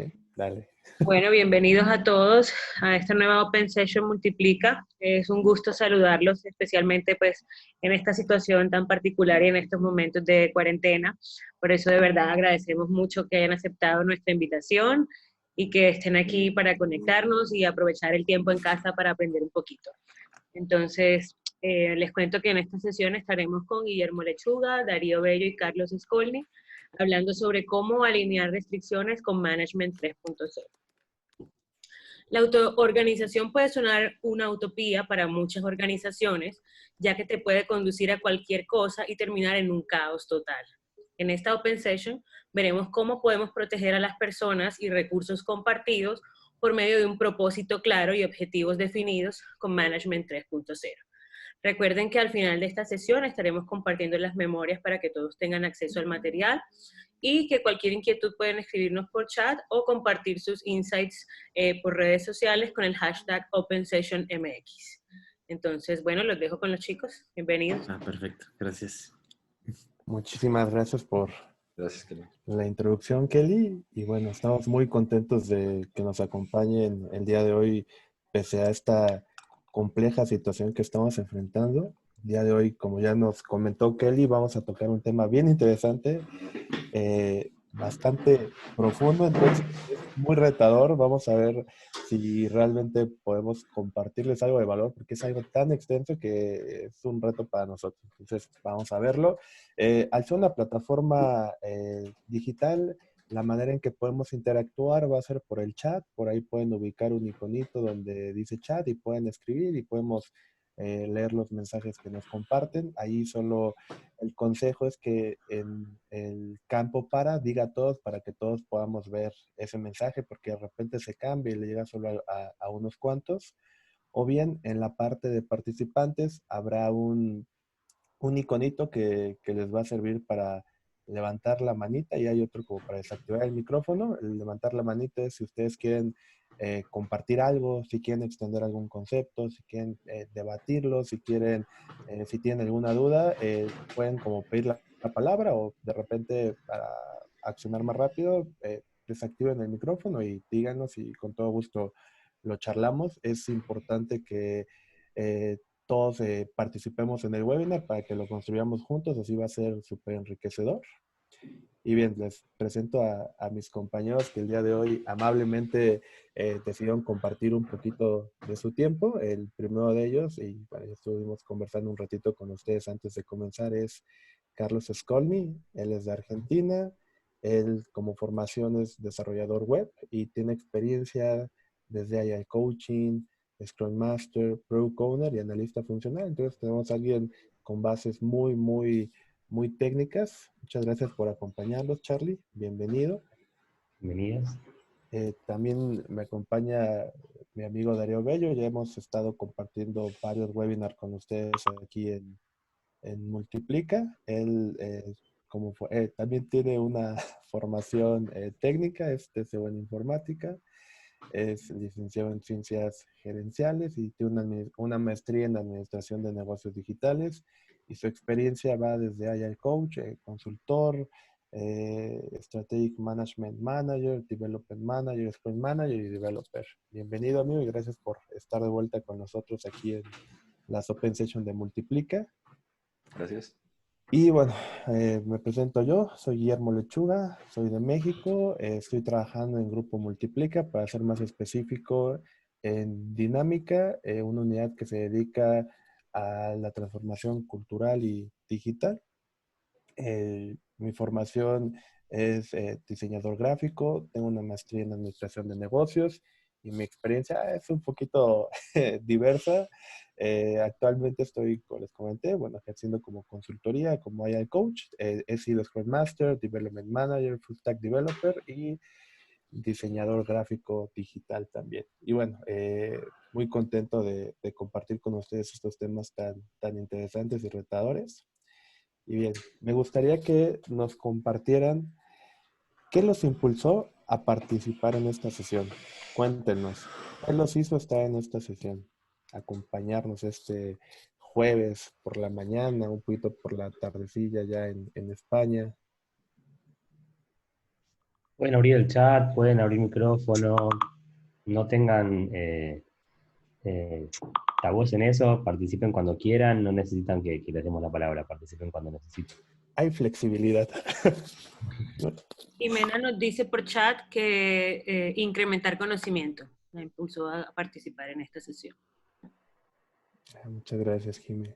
Sí, dale. Bueno, bienvenidos a todos a esta nueva Open Session Multiplica. Es un gusto saludarlos, especialmente pues en esta situación tan particular y en estos momentos de cuarentena. Por eso de verdad agradecemos mucho que hayan aceptado nuestra invitación y que estén aquí para conectarnos y aprovechar el tiempo en casa para aprender un poquito. Entonces, les cuento que en esta sesión estaremos con Guillermo Lechuga, Darío Bello y Carlos Skolny, hablando sobre cómo alinear restricciones con Management 3.0. La autoorganización puede sonar una utopía para muchas organizaciones, ya que te puede conducir a cualquier cosa y terminar en un caos total. En esta Open Session veremos cómo podemos proteger a las personas y recursos compartidos por medio de un propósito claro y objetivos definidos con Management 3.0. Recuerden que al final de esta sesión estaremos compartiendo las memorias para que todos tengan acceso al material y que cualquier inquietud pueden escribirnos por chat o compartir sus insights por redes sociales con el hashtag OpenSessionMX. Entonces, bueno, los dejo con los chicos. Bienvenidos. Perfecto. Gracias. Muchísimas gracias por Gracias, Kelly. la introducción, Kelly. Y bueno, estamos muy contentos de que nos acompañen el día de hoy, pese a esta compleja situación que estamos enfrentando. El día de hoy, como ya nos comentó Kelly, vamos a tocar un tema bien interesante, bastante profundo, entonces es muy retador. Vamos a ver si realmente podemos compartirles algo de valor, porque es algo tan extenso que es un reto para nosotros. Entonces, vamos a verlo. Al ser una plataforma digital, la manera en que podemos interactuar va a ser por el chat. Por ahí pueden ubicar un iconito donde dice chat y pueden escribir y podemos leer los mensajes que nos comparten. Ahí solo el consejo es que en el campo diga a todos para que todos podamos ver ese mensaje, porque de repente se cambia y le llega solo a unos cuantos. O bien en la parte de participantes habrá un iconito que les va a servir para levantar la manita y hay otro como para desactivar el micrófono. El levantar la manita es si ustedes quieren compartir algo, si quieren extender algún concepto, si quieren debatirlo, si quieren, si tienen alguna duda, pueden como pedir la palabra o de repente para accionar más rápido, desactiven el micrófono y díganos y con todo gusto lo charlamos. Es importante que todos participemos en el webinar para que lo construyamos juntos, así va a ser súper enriquecedor. Y bien, les presento a mis compañeros que el día de hoy amablemente decidieron compartir un poquito de su tiempo. El primero de ellos, y bueno, ya estuvimos conversando un ratito con ustedes antes de comenzar, es Carlos Skolny. Él es de Argentina. Él como formación es desarrollador web y tiene experiencia desde Agile Coaching, Scrum Master, Product Owner y analista funcional. Entonces tenemos a alguien con bases muy técnicas. Muchas gracias por acompañarnos, Charlie. Bienvenido. Bienvenidos. También me acompaña mi amigo Darío Bello. Ya hemos estado compartiendo varios webinars con ustedes aquí en Multiplica. Él también tiene una formación técnica, es TCU en informática, es licenciado en ciencias gerenciales y tiene una maestría en administración de negocios digitales y su experiencia va desde Agile Coach, consultor, Strategic Management Manager, Development Manager, Sprint Manager y Developer. Bienvenido, amigo, y gracias por estar de vuelta con nosotros aquí en las Open Session de Multiplica. Gracias. Y bueno, me presento yo, soy Guillermo Lechuga, soy de México, estoy trabajando en Grupo Multiplica, para ser más específico, en Dinámica, una unidad que se dedica a la transformación cultural y digital. Mi formación es diseñador gráfico, tengo una maestría en administración de negocios y mi experiencia es un poquito diversa. Actualmente estoy, como les comenté, bueno, ejerciendo como consultoría, como AI Coach. He sido Scrum Master, Development Manager, Full Stack Developer y diseñador gráfico digital también. Y bueno, muy contento de compartir con ustedes estos temas tan interesantes y retadores. Y bien, me gustaría que nos compartieran qué los impulsó a participar en esta sesión. Cuéntenos, ¿qué los hizo estar en esta sesión? Acompañarnos este jueves por la mañana, un poquito por la tardecilla ya en España. Pueden abrir el chat, pueden abrir micrófono, no tengan tabúes en eso, participen cuando quieran, no necesitan que les demos la palabra, participen cuando necesiten. Hay flexibilidad. Jimena nos dice por chat que incrementar conocimiento. La impulsó a participar en esta sesión. Muchas gracias, Jimmy.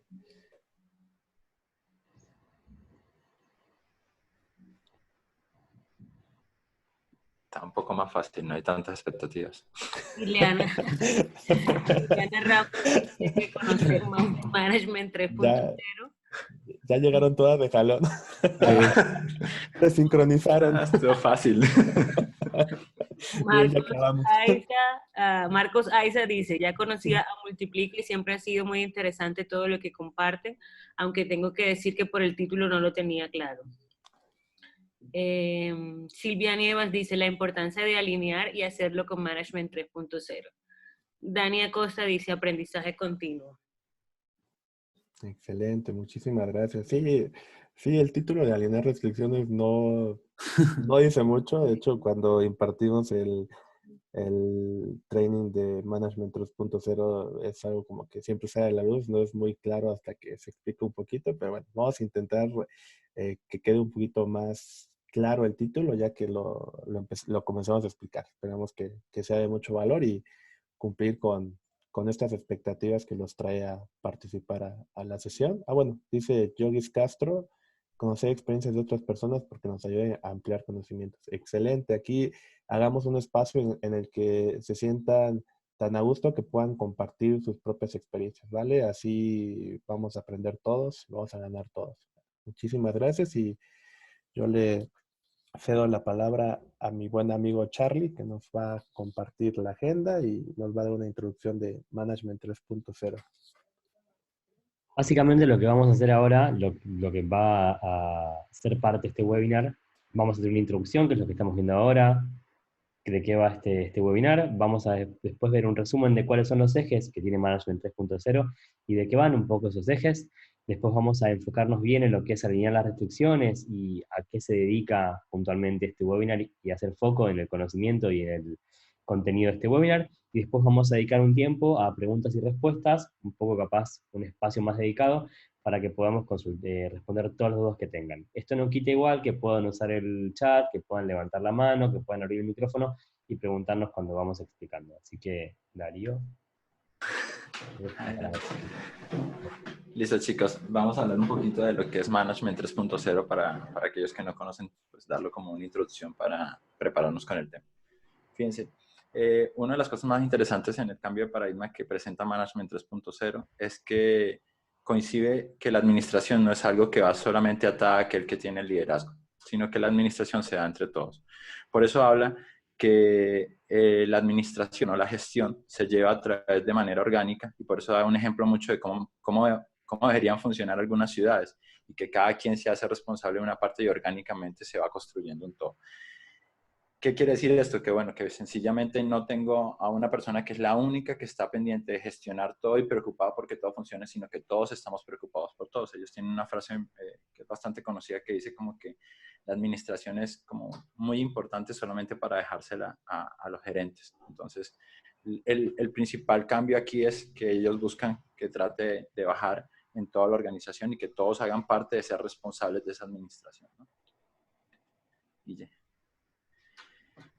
Está un poco más fácil, no hay tantas expectativas. Ileana Ramos dice que conocer más de Management 3.0. Ya llegaron todas de jalón. Se sincronizaron. Estuvo fácil. Marcos Aiza dice, ya conocía a Multiplica y siempre ha sido muy interesante todo lo que comparten, aunque tengo que decir que por el título no lo tenía claro. Silvia Nievas dice, la importancia de alinear y hacerlo con Management 3.0. Dani Acosta dice, aprendizaje continuo. Excelente, muchísimas gracias. Sí, sí, el título de alinear restricciones no dice mucho. De hecho, cuando impartimos el training de Management 3.0 es algo como que siempre sale a la luz, no es muy claro hasta que se explica un poquito, pero bueno, vamos a intentar que quede un poquito más claro el título ya que lo comenzamos a explicar. Esperamos que sea de mucho valor y cumplir con estas expectativas que los trae a participar a la sesión. Bueno, dice Yogis Castro, conocer experiencias de otras personas porque nos ayuda a ampliar conocimientos. Excelente, aquí hagamos un espacio en el que se sientan tan a gusto que puedan compartir sus propias experiencias, ¿vale? Así vamos a aprender todos, vamos a ganar todos. Muchísimas gracias y yo le cedo la palabra a mi buen amigo Charlie, que nos va a compartir la agenda y nos va a dar una introducción de Management 3.0. Básicamente lo que vamos a hacer ahora, lo que va a ser parte de este webinar, vamos a hacer una introducción, que es lo que estamos viendo ahora, de qué va este webinar. Vamos a después ver un resumen de cuáles son los ejes que tiene Management 3.0 y de qué van un poco esos ejes. Después vamos a enfocarnos bien en lo que es alinear las restricciones y a qué se dedica puntualmente este webinar y hacer foco en el conocimiento y en el contenido de este webinar. Y después vamos a dedicar un tiempo a preguntas y respuestas, un poco capaz un espacio más dedicado para que podamos responder todas las dudas que tengan. Esto no quita igual que puedan usar el chat, que puedan levantar la mano, que puedan abrir el micrófono y preguntarnos cuando vamos explicando. Así que, Darío. Listo, chicos. Vamos a hablar un poquito de lo que es Management 3.0 para aquellos que no conocen, pues darlo como una introducción para prepararnos con el tema. Fíjense, una de las cosas más interesantes en el cambio de paradigma que presenta Management 3.0 es que coincide que la administración no es algo que va solamente atada a aquel que tiene el liderazgo, sino que la administración se da entre todos. Por eso habla que la administración o la gestión se lleva a través de manera orgánica y por eso da un ejemplo mucho de cómo deberían funcionar algunas ciudades y que cada quien se hace responsable de una parte y orgánicamente se va construyendo un todo. ¿Qué quiere decir esto? Que bueno, que sencillamente no tengo a una persona que es la única que está pendiente de gestionar todo y preocupada porque todo funcione, sino que todos estamos preocupados por todos. Ellos tienen una frase que es bastante conocida que dice como que la administración es como muy importante solamente para dejársela a los gerentes. Entonces, el principal cambio aquí es que ellos buscan que trate de bajar en toda la organización y que todos hagan parte de ser responsables de esa administración, ¿no? Y ya.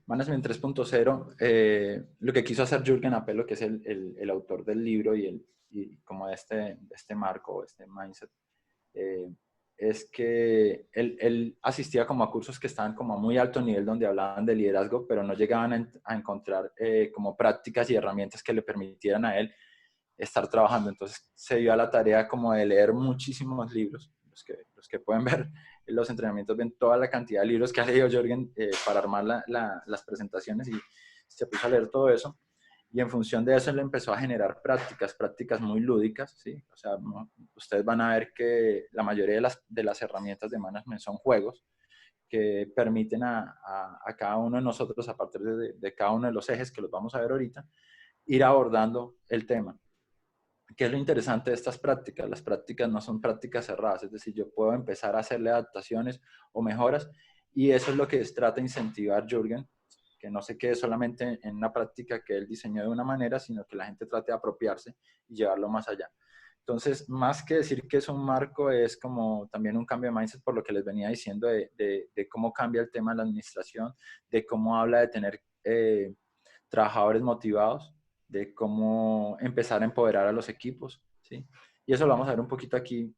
Management 3.0, lo que quiso hacer Jürgen Apelo, que es el autor del libro y como de este marco, este mindset, es que él asistía como a cursos que estaban como a muy alto nivel donde hablaban de liderazgo, pero no llegaban a encontrar como prácticas y herramientas que le permitieran a él estar trabajando. Entonces se dio a la tarea como de leer muchísimos libros, los que pueden ver en los entrenamientos ven toda la cantidad de libros que ha leído Jürgen para armar las presentaciones y se puso a leer todo eso y en función de eso él empezó a generar prácticas muy lúdicas, ¿sí? O sea, ustedes van a ver que la mayoría de las herramientas de management son juegos que permiten a cada uno de nosotros, a partir de cada uno de los ejes que los vamos a ver ahorita, ir abordando el tema. ¿Qué es lo interesante de estas prácticas? Las prácticas no son prácticas cerradas, es decir, yo puedo empezar a hacerle adaptaciones o mejoras Y eso es lo que trata de incentivar Jürgen, que no se quede solamente en una práctica que él diseñó de una manera, sino que la gente trate de apropiarse y llevarlo más allá. Entonces, más que decir que es un marco, es como también un cambio de mindset por lo que les venía diciendo de cómo cambia el tema de la administración, de cómo habla de tener trabajadores motivados, de cómo empezar a empoderar a los equipos, ¿sí? Y eso lo vamos a ver un poquito aquí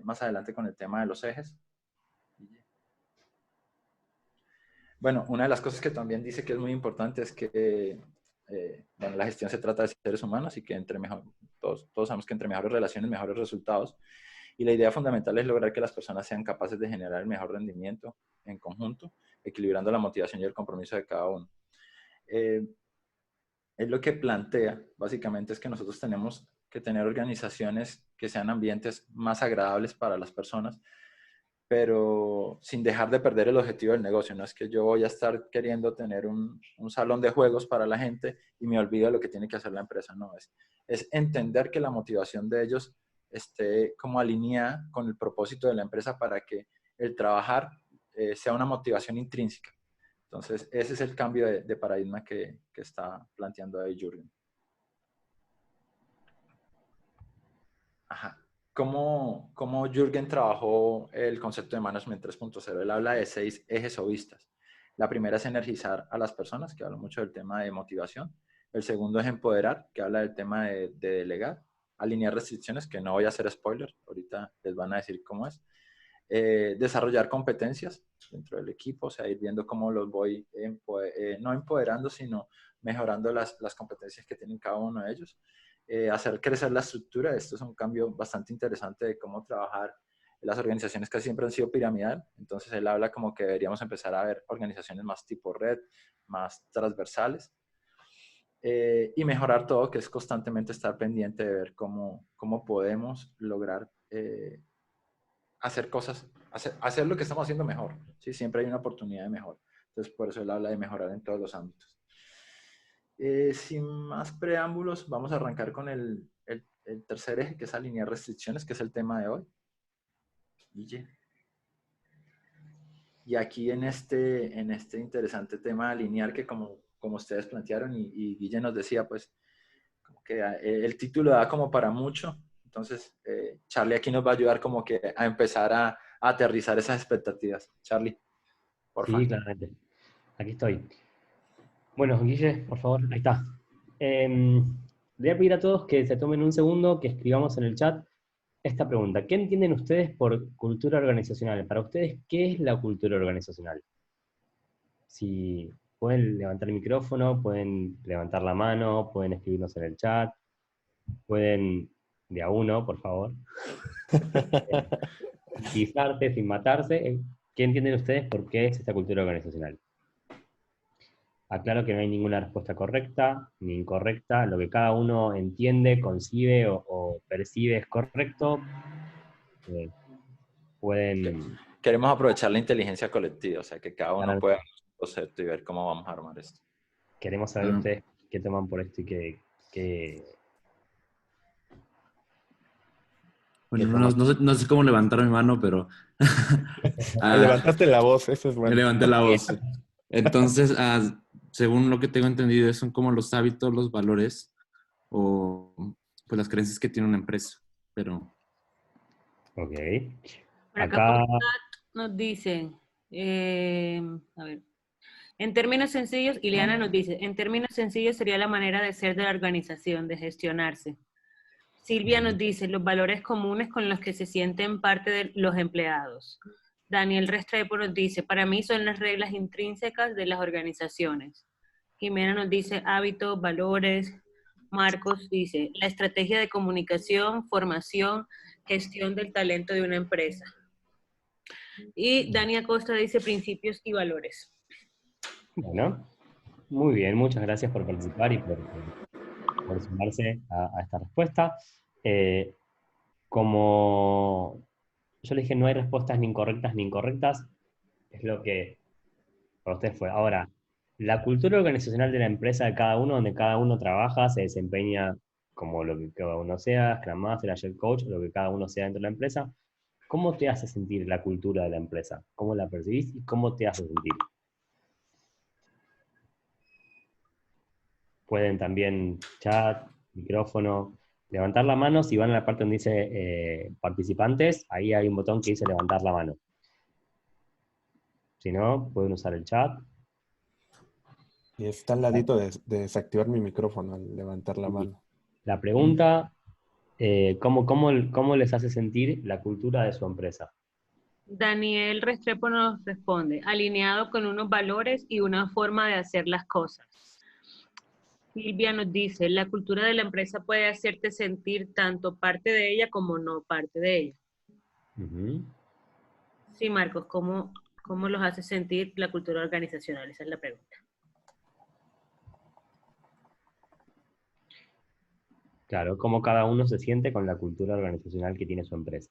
más adelante con el tema de los ejes. Bueno, una de las cosas que también dice que es muy importante es que bueno, la gestión se trata de seres humanos y que todos sabemos que entre mejores relaciones, mejores resultados. Y la idea fundamental es lograr que las personas sean capaces de generar el mejor rendimiento en conjunto, equilibrando la motivación y el compromiso de cada uno. Es lo que plantea, básicamente, es que nosotros tenemos que tener organizaciones que sean ambientes más agradables para las personas, pero sin dejar de perder el objetivo del negocio. No es que yo voy a estar queriendo tener un salón de juegos para la gente y me olvido de lo que tiene que hacer la empresa. No, es entender que la motivación de ellos esté como alineada con el propósito de la empresa para que el trabajar sea una motivación intrínseca. Entonces, ese es el cambio de paradigma que está planteando ahí Jürgen. Ajá. ¿Cómo Jürgen trabajó el concepto de Management 3.0? Él habla de 6 ejes o vistas. La primera es energizar a las personas, que habla mucho del tema de motivación. El segundo es empoderar, que habla del tema de delegar. Alinear restricciones, que no voy a hacer spoiler, ahorita les van a decir cómo es. Desarrollar competencias dentro del equipo, o sea, ir viendo cómo los voy, no empoderando, sino mejorando las competencias que tienen cada uno de ellos. Hacer crecer la estructura. Esto es un cambio bastante interesante de cómo trabajar. Las organizaciones casi siempre han sido piramidal, entonces él habla como que deberíamos empezar a ver organizaciones más tipo red, más transversales, y mejorar todo, que es constantemente estar pendiente de ver cómo podemos lograr hacer cosas, hacer lo que estamos haciendo mejor, ¿sí? Siempre hay una oportunidad de mejor. Entonces, por eso él habla de mejorar en todos los ámbitos. Sin más preámbulos, vamos a arrancar con el tercer eje, que es alinear restricciones, que es el tema de hoy. Y aquí en este interesante tema de alinear, que como ustedes plantearon y Guille nos decía, pues, como que el título da como para mucho. Entonces, Charlie aquí nos va a ayudar como que a empezar a aterrizar esas expectativas. Charlie, por favor. Sí, claramente. Aquí estoy. Bueno, Guille, por favor, ahí está. Le voy a pedir a todos que se tomen un segundo, que escribamos en el chat esta pregunta. ¿Qué entienden ustedes por cultura organizacional? Para ustedes, ¿qué es la cultura organizacional? Si pueden levantar el micrófono, pueden levantar la mano, pueden escribirnos en el chat, pueden, de a uno, por favor, pisarse sin matarse. ¿Qué entienden ustedes por qué es esta cultura organizacional? Aclaro que no hay ninguna respuesta correcta ni incorrecta. Lo que cada uno entiende, concibe o percibe es correcto. Pueden... Queremos aprovechar la inteligencia colectiva, o sea, que cada uno pueda dar su concepto y ver cómo vamos a armar esto. Queremos saber ustedes qué toman por esto y qué... Bueno, no sé cómo levantar mi mano, pero... Levantaste la voz, eso es bueno. Me levanté la voz. Entonces, según lo que tengo entendido, son como los hábitos, los valores o pues las creencias que tiene una empresa. Pero... Ok. Por acá nos dicen, a ver, en términos sencillos, Ileana nos dice, en términos sencillos sería la manera de ser de la organización, de gestionarse. Silvia nos dice, los valores comunes con los que se sienten parte de los empleados. Daniel Restrepo nos dice, para mí son las reglas intrínsecas de las organizaciones. Jimena nos dice, hábitos, valores. Marcos dice, la estrategia de comunicación, formación, gestión del talento de una empresa. Y Dani Acosta dice, principios y valores. Bueno, muy bien, muchas gracias por participar y por sumarse a esta respuesta. Como yo le dije, no hay respuestas ni incorrectas ni incorrectas, es lo que para ustedes fue. Ahora, la cultura organizacional de la empresa de cada uno, donde cada uno trabaja, se desempeña como lo que cada uno sea, Scrum Master, Agile Coach, lo que cada uno sea dentro de la empresa, ¿Cómo te hace sentir la cultura de la empresa? ¿Cómo la percibís y cómo te hace sentir? Pueden también chat, micrófono, levantar la mano. Si van a la parte donde dice participantes, ahí hay un botón que dice levantar la mano. Si no, pueden usar el chat. Y está al ladito de desactivar mi micrófono al levantar la mano. La pregunta, ¿cómo les hace sentir la cultura de su empresa? Daniel Restrepo nos responde, alineado con unos valores y una forma de hacer las cosas. Silvia nos dice, la cultura de la empresa puede hacerte sentir tanto parte de ella como no parte de ella. Ujú. Sí, Marcos, ¿cómo los hace sentir la cultura organizacional? Esa es la pregunta. Claro, cómo cada uno se siente con la cultura organizacional que tiene su empresa.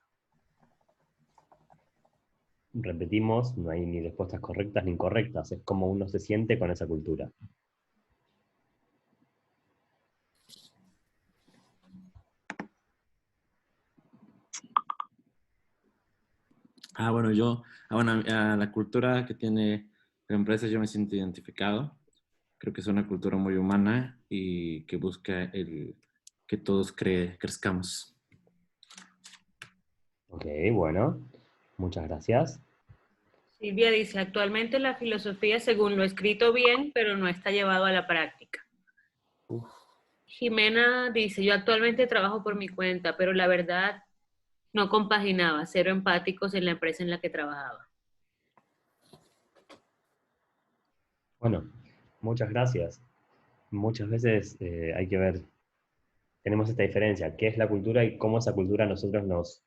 Repetimos, no hay ni respuestas correctas ni incorrectas, es cómo uno se siente con esa cultura. A la cultura que tiene la empresa yo me siento identificado. Creo que es una cultura muy humana y que busca que todos crezcamos. Ok, bueno, muchas gracias. Silvia dice, actualmente la filosofía según lo escrito bien, pero no está llevado a la práctica. Jimena dice, yo actualmente trabajo por mi cuenta, pero la verdad no compaginaba, cero empáticos en la empresa en la que trabajaba. Bueno, muchas gracias. Muchas veces hay que ver, tenemos esta diferencia, qué es la cultura y cómo esa cultura a nosotros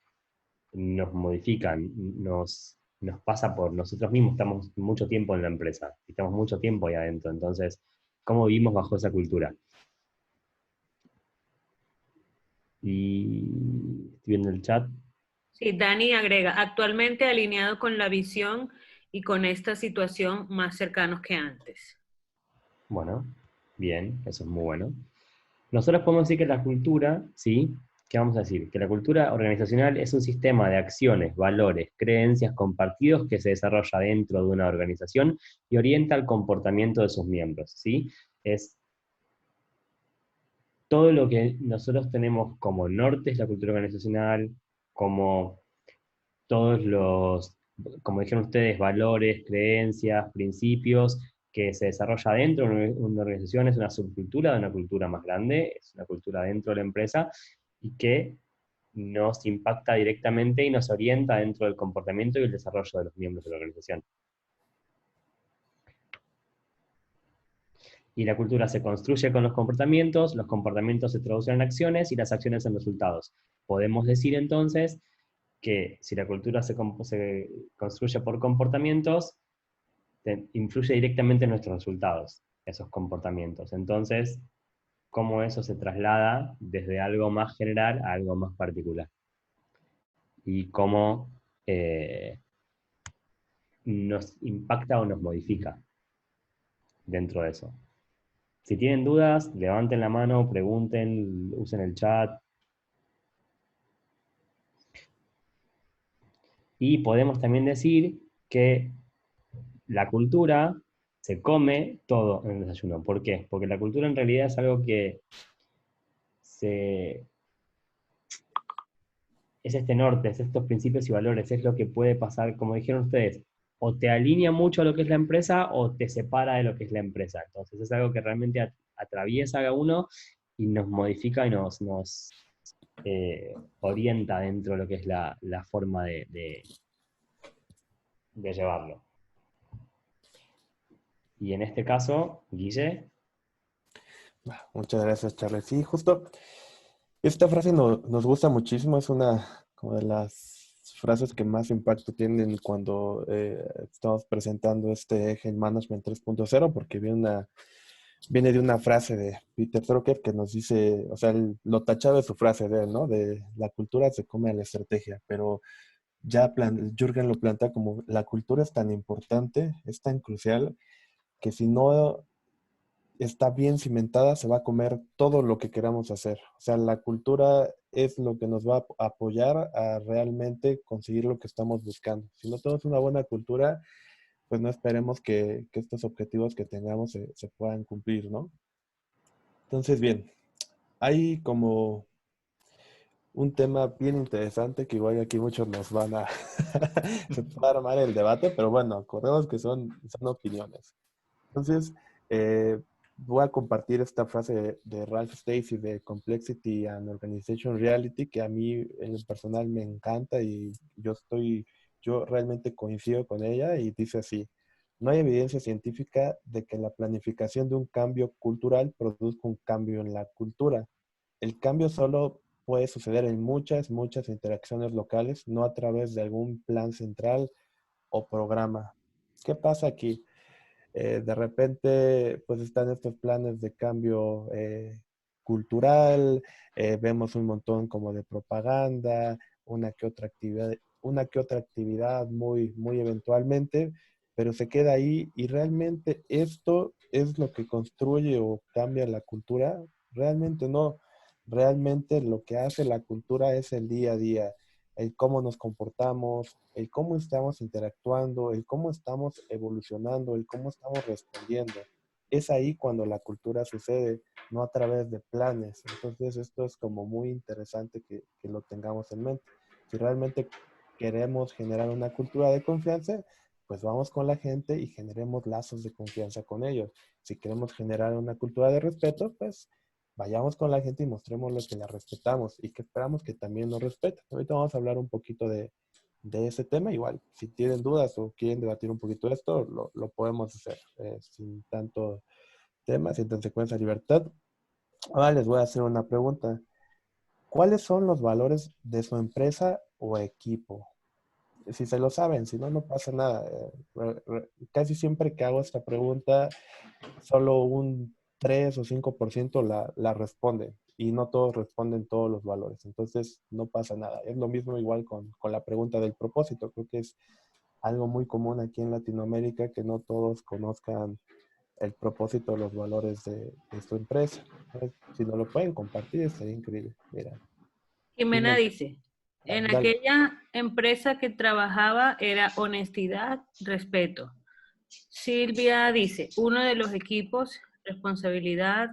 nos modifica, nos pasa por nosotros mismos, estamos mucho tiempo en la empresa, estamos mucho tiempo ahí adentro, entonces, ¿cómo vivimos bajo esa cultura? Y estoy viendo el chat. Sí, Dani agrega, actualmente alineado con la visión y con esta situación más cercanos que antes. Bueno, bien, eso es muy bueno. Nosotros podemos decir que la cultura, ¿sí? ¿Qué vamos a decir? Que la cultura organizacional es un sistema de acciones, valores, creencias compartidos que se desarrolla dentro de una organización y orienta el comportamiento de sus miembros, ¿sí? Es todo lo que nosotros tenemos como norte es la cultura organizacional, como todos los, como dijeron ustedes, valores, creencias, principios que se desarrolla dentro de una organización, es una subcultura de una cultura más grande, es una cultura dentro de la empresa y que nos impacta directamente y nos orienta dentro del comportamiento y el desarrollo de los miembros de la organización. Y la cultura se construye con los comportamientos se traducen en acciones y las acciones en resultados. Podemos decir entonces que si la cultura se construye por comportamientos, influye directamente en nuestros resultados, esos comportamientos. Entonces, cómo eso se traslada desde algo más general a algo más particular. Y cómo nos impacta o nos modifica dentro de eso. Si tienen dudas, levanten la mano, pregunten, usen el chat. Y podemos también decir que la cultura se come todo en el desayuno. ¿Por qué? Porque la cultura en realidad es algo que es este norte, es estos principios y valores, es lo que puede pasar, como dijeron ustedes, o te alinea mucho a lo que es la empresa o te separa de lo que es la empresa. Entonces es algo que realmente atraviesa a uno y nos modifica y nos orienta dentro de lo que es la forma de llevarlo. Y en este caso, Guille. Muchas gracias, Charles. Sí, justo esta frase nos gusta muchísimo, es una como de las frases que más impacto tienen cuando estamos presentando este eje en Management 3.0, porque viene de una frase de Peter Drucker que nos dice, o sea, lo tachado de su frase de él, ¿no? De la cultura se come a la estrategia, pero ya Jürgen lo plantea como la cultura es tan importante, es tan crucial, que si no está bien cimentada, se va a comer todo lo que queramos hacer. O sea, la cultura es lo que nos va a apoyar a realmente conseguir lo que estamos buscando. Si no tenemos una buena cultura, pues no esperemos que estos objetivos que tengamos se puedan cumplir, ¿no? Entonces, bien, hay como un tema bien interesante que igual aquí muchos nos van a, se va a armar el debate, pero bueno, acordemos que son opiniones. Entonces, voy a compartir esta frase de Ralph Stacey de Complexity and Organization Reality, que a mí en lo personal me encanta y yo realmente coincido con ella y dice así: no hay evidencia científica de que la planificación de un cambio cultural produzca un cambio en la cultura. El cambio solo puede suceder en muchas interacciones locales, no a través de algún plan central o programa. ¿Qué pasa aquí? De repente, pues están estos planes de cambio cultural, vemos un montón como de propaganda, una que otra actividad muy eventualmente, pero se queda ahí y realmente esto es lo que construye o cambia la cultura. Realmente no. Realmente lo que hace la cultura es el día a día, el cómo nos comportamos, el cómo estamos interactuando, el cómo estamos evolucionando, el cómo estamos respondiendo. Es ahí cuando la cultura sucede, no a través de planes. Entonces esto es como muy interesante que lo tengamos en mente. Si realmente queremos generar una cultura de confianza, pues vamos con la gente y generemos lazos de confianza con ellos. Si queremos generar una cultura de respeto, pues vayamos con la gente y mostrémosle que la respetamos y que esperamos que también nos respeten. Ahorita vamos a hablar un poquito de ese tema. Igual, si tienen dudas o quieren debatir un poquito de esto, lo podemos hacer sin tanto tema, sin tanta secuencia de libertad. Ahora les voy a hacer una pregunta. ¿Cuáles son los valores de su empresa o equipo? Si se lo saben, si no, no pasa nada. Casi siempre que hago esta pregunta, solo un 3 o 5% la responden y no todos responden todos los valores. Entonces, no pasa nada. Es lo mismo igual con la pregunta del propósito. Creo que es algo muy común aquí en Latinoamérica que no todos conozcan el propósito, los valores de su empresa. Si no lo pueden compartir, sería increíble. Mira, Jimena Jimena, dice, en dale. aquella empresa que trabajaba era honestidad, respeto. Silvia dice, uno de los equipos, responsabilidad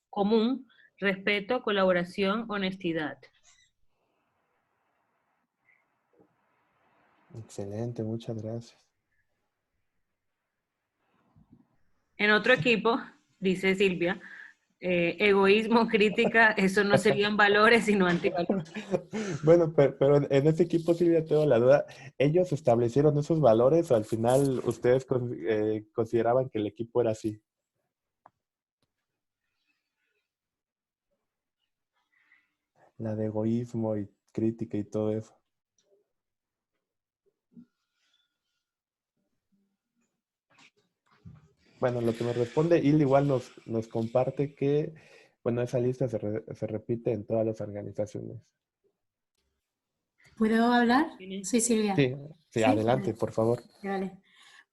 común, respeto, colaboración, honestidad. Excelente, muchas gracias. En otro equipo, dice Silvia, egoísmo, crítica, eso no serían valores, sino antivalores. Bueno, pero en ese equipo, Silvia, tengo la duda. ¿Ellos establecieron esos valores o al final ustedes consideraban que el equipo era así? La de egoísmo y crítica y todo eso. Bueno, lo que me responde Il igual nos comparte que, bueno, esa lista se repite en todas las organizaciones. ¿Puedo hablar? Soy Silvia. Sí, sí, adelante, Vale. por favor. Vale.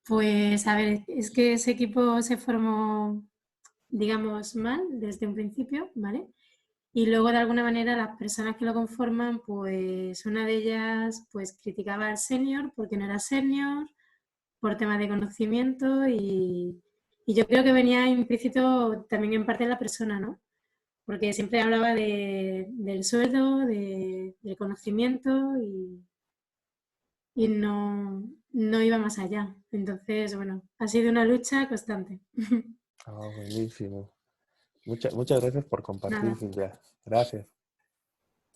Pues a ver, es que ese equipo se formó, digamos, mal desde un principio, ¿vale? Y luego de alguna manera las personas que lo conforman, pues una de ellas pues criticaba al senior porque no era senior, por temas de conocimiento y yo creo que venía implícito también en parte de la persona, ¿no? Porque siempre hablaba del sueldo, del conocimiento y no iba más allá. Entonces, bueno, ha sido una lucha constante. Ah, buenísimo. Muchas gracias por compartir, Nada. Silvia. Gracias.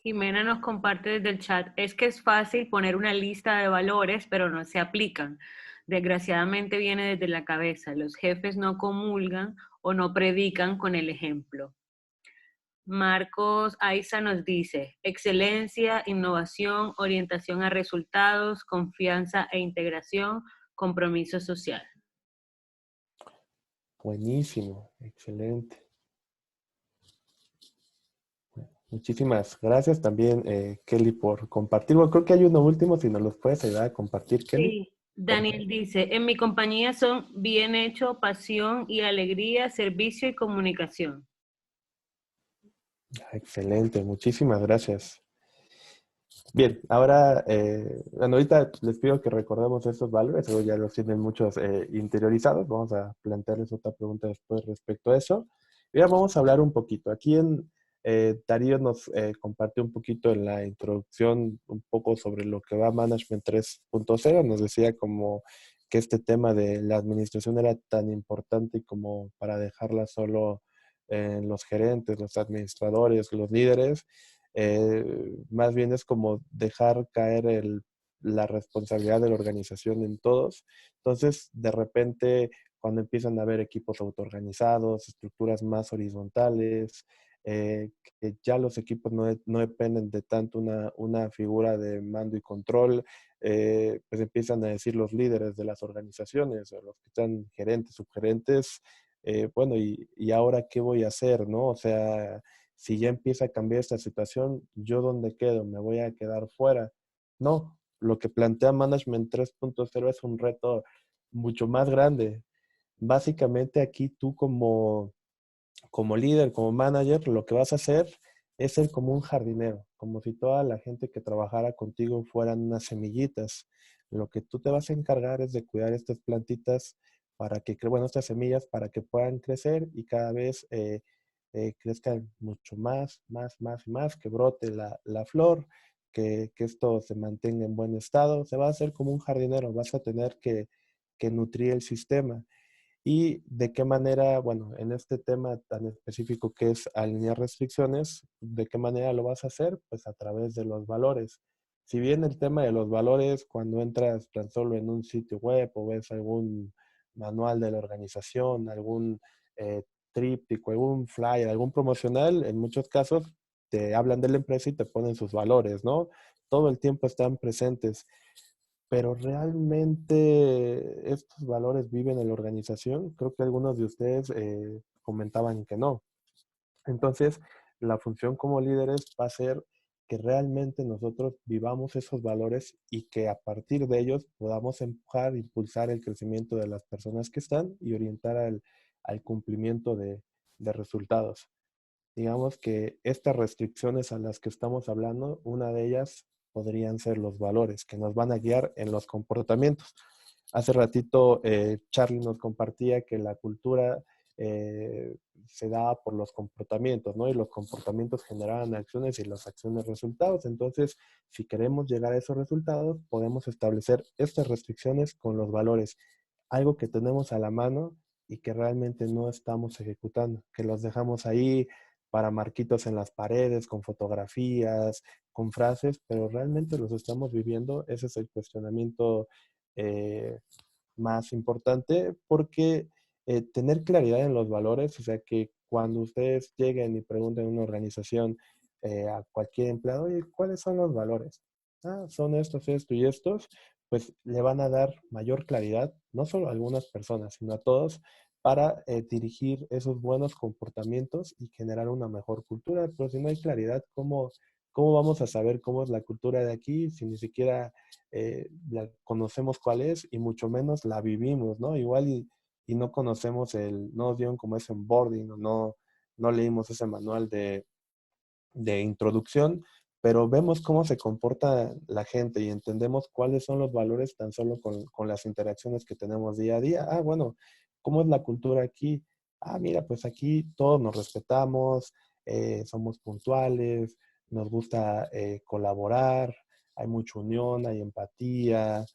Jimena nos comparte desde el chat, es que es fácil poner una lista de valores, pero no se aplican. Desgraciadamente viene desde la cabeza. Los jefes no comulgan o no predican con el ejemplo. Marcos Aiza nos dice, excelencia, innovación, orientación a resultados, confianza e integración, compromiso social. Buenísimo, excelente. Muchísimas gracias también, Kelly, por compartir. Bueno, creo que hay uno último, si nos los puedes ayudar a compartir, Kelly. Sí, Daniel dice, en mi compañía son bien hecho, pasión y alegría, servicio y comunicación. Excelente, muchísimas gracias. Bien, ahora, bueno, ahorita les pido que recordemos estos valores, o ya los tienen muchos interiorizados. Vamos a plantearles otra pregunta después respecto a eso. Y ahora vamos a hablar un poquito. Aquí Darío nos compartió un poquito en la introducción un poco sobre lo que va Management 3.0. Nos decía como que este tema de la administración era tan importante como para dejarla solo en los gerentes, los administradores, los líderes. Más bien es como dejar caer la responsabilidad de la organización en todos. Entonces, de repente, cuando empiezan a haber equipos autoorganizados, estructuras más horizontales, que ya los equipos no dependen de tanto una figura de mando y control, pues empiezan a decir los líderes de las organizaciones, o los que están gerentes, subgerentes, bueno, y ahora qué voy a hacer, ¿no? O sea, si ya empieza a cambiar esta situación, ¿yo dónde quedo? ¿Me voy a quedar fuera? No, lo que plantea Management 3.0 es un reto mucho más grande. Básicamente aquí tú como líder, como manager, lo que vas a hacer es ser como un jardinero, como si toda la gente que trabajara contigo fueran unas semillitas. Lo que tú te vas a encargar es de cuidar estas plantitas para que, bueno, estas semillas para que puedan crecer y cada vez crezcan mucho más, que brote la flor, que esto se mantenga en buen estado. Se va a hacer como un jardinero, vas a tener que nutrir el sistema. Y de qué manera, bueno, en este tema tan específico que es alinear restricciones, ¿de qué manera lo vas a hacer? Pues a través de los valores. Si bien el tema de los valores, cuando entras tan solo en un sitio web o ves algún manual de la organización, algún eh, tríptico, algún flyer, algún promocional, en muchos casos te hablan de la empresa y te ponen sus valores, ¿no? Todo el tiempo están presentes, pero realmente estos valores viven en la organización. Creo que algunos de ustedes comentaban que no. Entonces, la función como líderes va a ser que realmente nosotros vivamos esos valores y que a partir de ellos podamos empujar, impulsar el crecimiento de las personas que están y orientar al cumplimiento de resultados. Digamos que estas restricciones a las que estamos hablando, una de ellas podrían ser los valores que nos van a guiar en los comportamientos. Hace ratito Charlie nos compartía que la cultura eh, se da por los comportamientos, ¿no? Y los comportamientos generan acciones y las acciones resultados. Entonces, si queremos llegar a esos resultados, podemos establecer estas restricciones con los valores, algo que tenemos a la mano y que realmente no estamos ejecutando, que los dejamos ahí para marquitos en las paredes, con fotografías, con frases, pero realmente los estamos viviendo. Ese es el cuestionamiento eh, más importante, porque tener claridad en los valores, o sea, que cuando ustedes lleguen y pregunten a una organización, a cualquier empleado, oye, ¿cuáles son los valores? Ah, son estos, esto y estos, pues le van a dar mayor claridad, no solo a algunas personas, sino a todos, para dirigir esos buenos comportamientos y generar una mejor cultura. Pero si no hay claridad, ¿cómo vamos a saber cómo es la cultura de aquí si ni siquiera la conocemos cuál es y mucho menos la vivimos, ¿no? Igual y no conocemos no nos dieron como ese onboarding o no leímos ese manual de introducción, pero vemos cómo se comporta la gente y entendemos cuáles son los valores tan solo con las interacciones que tenemos día a día. Ah, bueno, ¿cómo es la cultura aquí? Ah, mira, pues aquí todos nos respetamos, somos puntuales, nos gusta colaborar, hay mucha unión, hay empatía,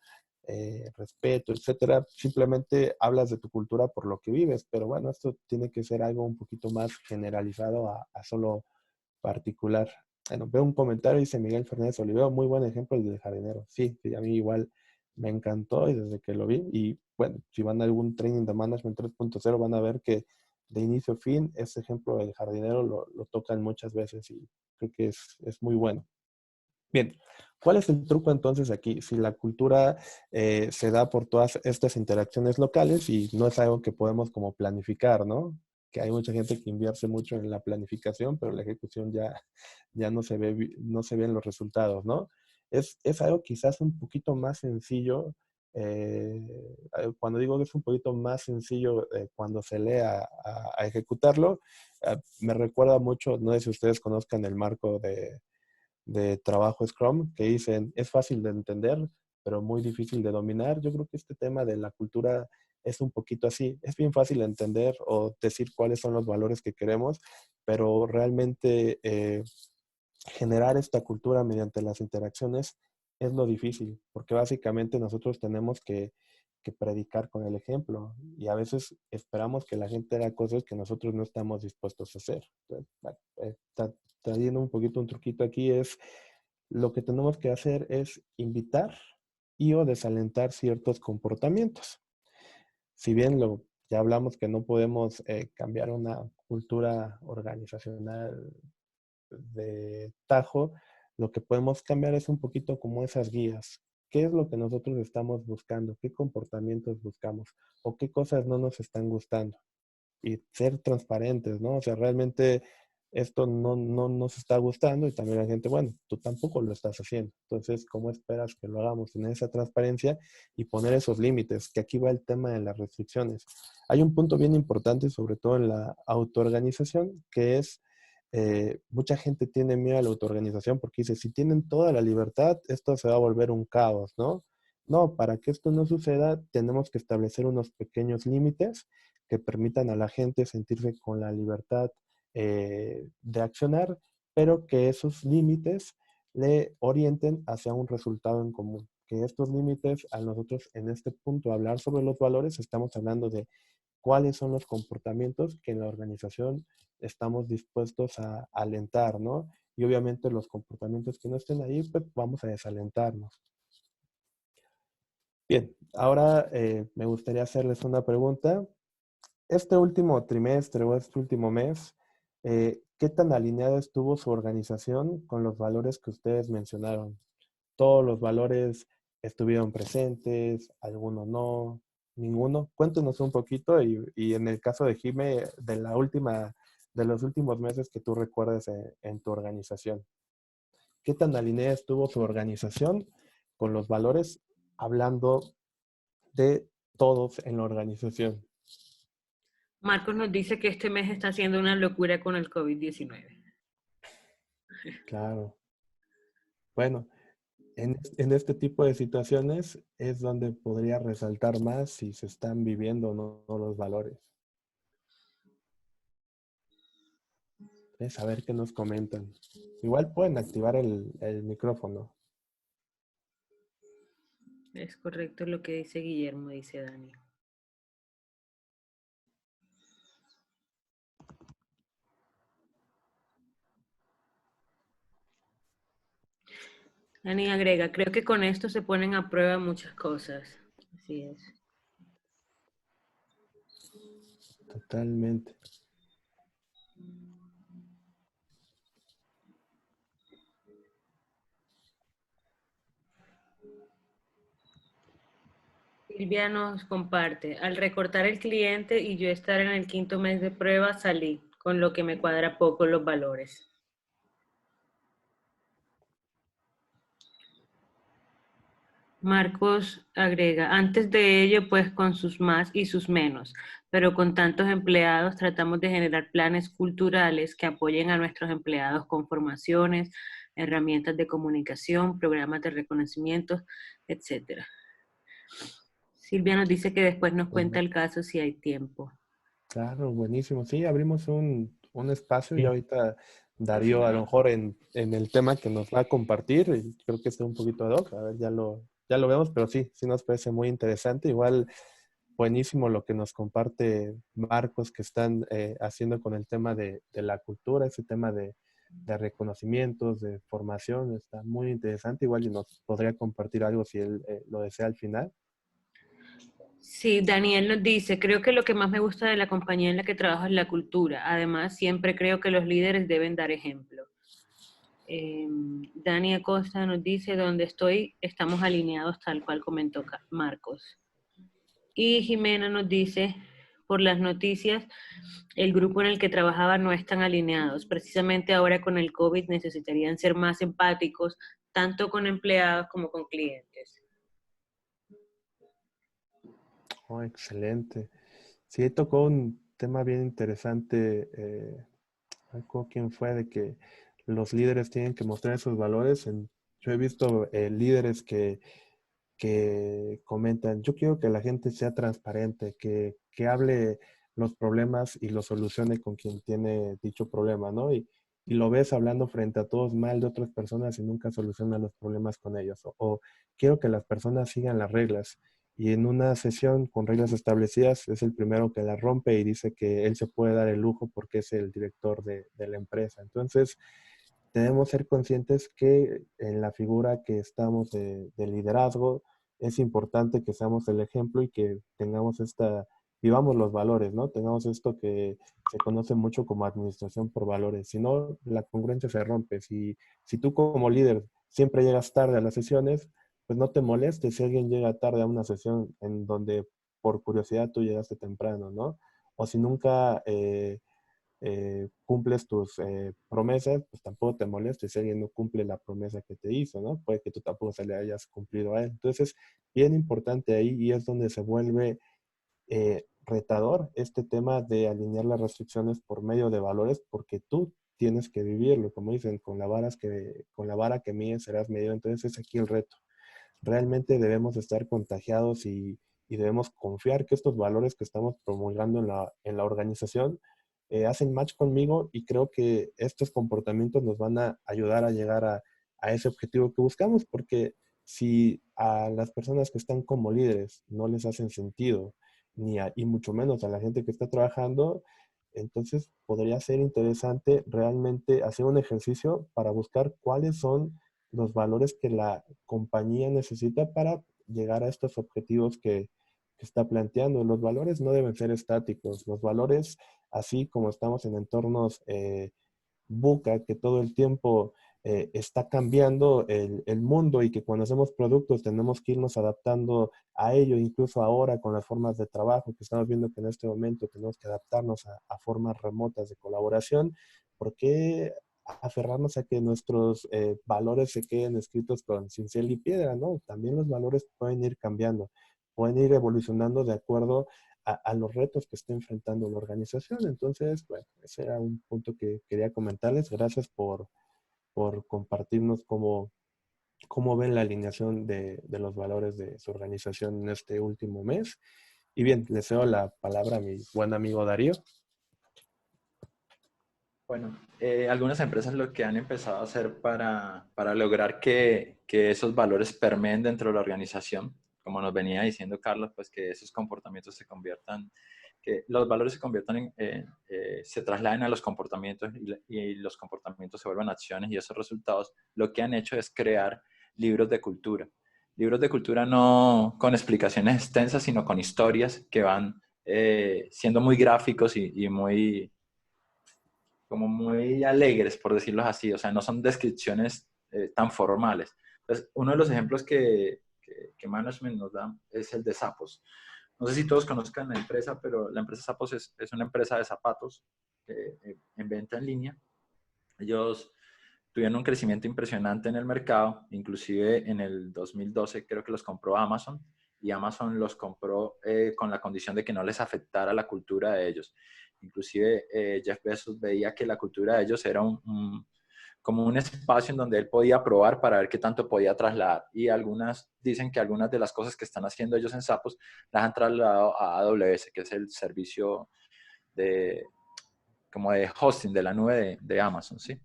respeto, etcétera. Simplemente hablas de tu cultura por lo que vives, pero bueno, esto tiene que ser algo un poquito más generalizado a solo particular. Bueno, veo un comentario, dice Miguel Fernández Olivero, muy buen ejemplo el del jardinero. Sí, sí, a mí igual me encantó y desde que lo vi, y bueno, si van a algún training de Management 3.0 van a ver que de inicio a fin ese ejemplo del jardinero lo tocan muchas veces y creo que es muy bueno. Bien, ¿cuál es el truco entonces aquí? Si la cultura se da por todas estas interacciones locales y no es algo que podemos como planificar, ¿no? Que hay mucha gente que invierte mucho en la planificación, pero la ejecución ya no se ven los resultados, ¿no? Es algo quizás un poquito más sencillo Cuando digo que es un poquito más sencillo cuando se lee a ejecutarlo, me recuerda mucho, no sé si ustedes conozcan el marco de trabajo Scrum, que dicen, es fácil de entender, pero muy difícil de dominar. Yo creo que este tema de la cultura es un poquito así. Es bien fácil de entender o decir cuáles son los valores que queremos, pero realmente generar esta cultura mediante las interacciones es lo difícil, porque básicamente nosotros tenemos que predicar con el ejemplo y a veces esperamos que la gente haga cosas que nosotros no estamos dispuestos a hacer. Entonces, bueno, trayendo un poquito un truquito aquí es lo que tenemos que hacer es invitar y o desalentar ciertos comportamientos. Si bien ya hablamos que no podemos cambiar una cultura organizacional de tajo, lo que podemos cambiar es un poquito como esas guías. ¿Qué es lo que nosotros estamos buscando? ¿Qué comportamientos buscamos? ¿O qué cosas no nos están gustando? Y ser transparentes, ¿no? O sea, realmente esto no nos está gustando y también la gente, bueno, tú tampoco lo estás haciendo. Entonces, ¿cómo esperas que lo hagamos? Tener esa transparencia y poner esos límites, que aquí va el tema de las restricciones. Hay un punto bien importante, sobre todo en la autoorganización, que es mucha gente tiene miedo a la autoorganización porque dice, si tienen toda la libertad, esto se va a volver un caos, ¿no? No, para que esto no suceda, tenemos que establecer unos pequeños límites que permitan a la gente sentirse con la libertad de accionar, pero que esos límites le orienten hacia un resultado en común. Que estos límites, a nosotros en este punto hablar sobre los valores, estamos hablando de cuáles son los comportamientos que en la organización estamos dispuestos a alentar, ¿no? Y obviamente los comportamientos que no estén ahí, pues vamos a desalentarnos. Bien, ahora me gustaría hacerles una pregunta. Este último trimestre o este último mes, ¿qué tan alineada estuvo su organización con los valores que ustedes mencionaron? ¿Todos los valores estuvieron presentes? ¿Algunos no? ¿Ninguno? Cuéntenos un poquito y en el caso de Jime, de los últimos meses que tú recuerdes en tu organización. ¿Qué tan alineada estuvo su organización con los valores, hablando de todos en la organización? Marcos nos dice que este mes está siendo una locura con el COVID-19. Claro. Bueno, en este tipo de situaciones es donde podría resaltar más si se están viviendo o no los valores. A ver qué nos comentan. Igual pueden activar el micrófono. Es correcto lo que dice Guillermo, dice Dani. Dani agrega, creo que con esto se ponen a prueba muchas cosas. Así es. Totalmente. Silvia nos comparte, al recortar el cliente y yo estar en el 5.º mes de prueba, salí, con lo que me cuadra poco los valores. Marcos agrega, antes de ello, pues con sus más y sus menos, pero con tantos empleados tratamos de generar planes culturales que apoyen a nuestros empleados con formaciones, herramientas de comunicación, programas de reconocimiento, etc. Silvia nos dice que después nos cuenta el caso si hay tiempo. Claro, buenísimo. Sí, abrimos un espacio y Sí. ahorita Darío a lo mejor en el tema que nos va a compartir, y creo que está un poquito ad hoc, a ver, ya lo vemos, pero sí nos parece muy interesante. Igual, buenísimo lo que nos comparte Marcos, que están haciendo con el tema de la cultura, ese tema de reconocimientos, de formación, está muy interesante. Igual y nos podría compartir algo si él lo desea al final. Sí, Daniel nos dice, creo que lo que más me gusta de la compañía en la que trabajo es la cultura. Además, siempre creo que los líderes deben dar ejemplo. Dani Acosta nos dice, donde estoy, estamos alineados tal cual comentó Marcos. Y Jimena nos dice, por las noticias, el grupo en el que trabajaba no están alineados. Precisamente ahora con el COVID necesitarían ser más empáticos, tanto con empleados como con clientes. Oh, excelente. Sí, tocó un tema bien interesante. No recuerdo quién fue, de que los líderes tienen que mostrar esos valores. Yo he visto líderes que comentan, yo quiero que la gente sea transparente, que hable los problemas y los solucione con quien tiene dicho problema, ¿no? Y lo ves hablando frente a todos mal de otras personas y nunca soluciona los problemas con ellos. O quiero que las personas sigan las reglas. Y en una sesión con reglas establecidas es el primero que las rompe y dice que él se puede dar el lujo porque es el director de la empresa. Entonces, debemos ser conscientes que en la figura que estamos de liderazgo es importante que seamos el ejemplo y que tengamos vivamos los valores, ¿no? Tengamos esto que se conoce mucho como administración por valores. Si no, la congruencia se rompe. Si tú como líder siempre llegas tarde a las sesiones, pues no te molestes si alguien llega tarde a una sesión en donde por curiosidad tú llegaste temprano, ¿no? O si nunca cumples tus promesas, pues tampoco te molestes si alguien no cumple la promesa que te hizo, ¿no? Puede que tú tampoco se le hayas cumplido a él. Entonces, bien importante ahí y es donde se vuelve retador este tema de alinear las restricciones por medio de valores, porque tú tienes que vivirlo, como dicen, con la vara que mides serás medido. Entonces, es aquí el reto. Realmente debemos estar contagiados y debemos confiar que estos valores que estamos promulgando en la organización hacen match conmigo y creo que estos comportamientos nos van a ayudar a llegar a ese objetivo que buscamos, porque si a las personas que están como líderes no les hacen sentido, y mucho menos a la gente que está trabajando, entonces podría ser interesante realmente hacer un ejercicio para buscar cuáles son los valores que la compañía necesita para llegar a estos objetivos que está planteando. Los valores no deben ser estáticos. Los valores, así como estamos en entornos buca, que todo el tiempo está cambiando el mundo y que cuando hacemos productos tenemos que irnos adaptando a ello, incluso ahora con las formas de trabajo que estamos viendo que en este momento tenemos que adaptarnos a formas remotas de colaboración. ¿Por qué aferrarnos a que nuestros valores se queden escritos con cincel y piedra, ¿no? También los valores pueden ir cambiando, pueden ir evolucionando de acuerdo a los retos que está enfrentando la organización. Entonces, bueno, ese era un punto que quería comentarles. Gracias por compartirnos cómo ven la alineación de los valores de su organización en este último mes. Y bien, le cedo la palabra a mi buen amigo Darío. Bueno, algunas empresas lo que han empezado a hacer para lograr que esos valores permeen dentro de la organización, como nos venía diciendo Carlos, pues que esos comportamientos se conviertan, que los valores se conviertan se trasladen a los comportamientos y los comportamientos se vuelvan acciones y esos resultados, lo que han hecho es crear libros de cultura. Libros de cultura no con explicaciones extensas, sino con historias que van siendo muy gráficos y muy como muy alegres, por decirlo así, o sea, no son descripciones tan formales. Entonces, uno de los ejemplos que Management nos da es el de Zappos. No sé si todos conozcan la empresa, pero la empresa Zappos es una empresa de zapatos en venta en línea. Ellos tuvieron un crecimiento impresionante en el mercado, inclusive en el 2012 creo que los compró Amazon y Amazon los compró con la condición de que no les afectara la cultura de ellos. Inclusive Jeff Bezos veía que la cultura de ellos era como un espacio en donde él podía probar para ver qué tanto podía trasladar. Y algunas dicen que algunas de las cosas que están haciendo ellos en Zappos las han trasladado a AWS, que es el servicio como de hosting de la nube de Amazon, ¿sí?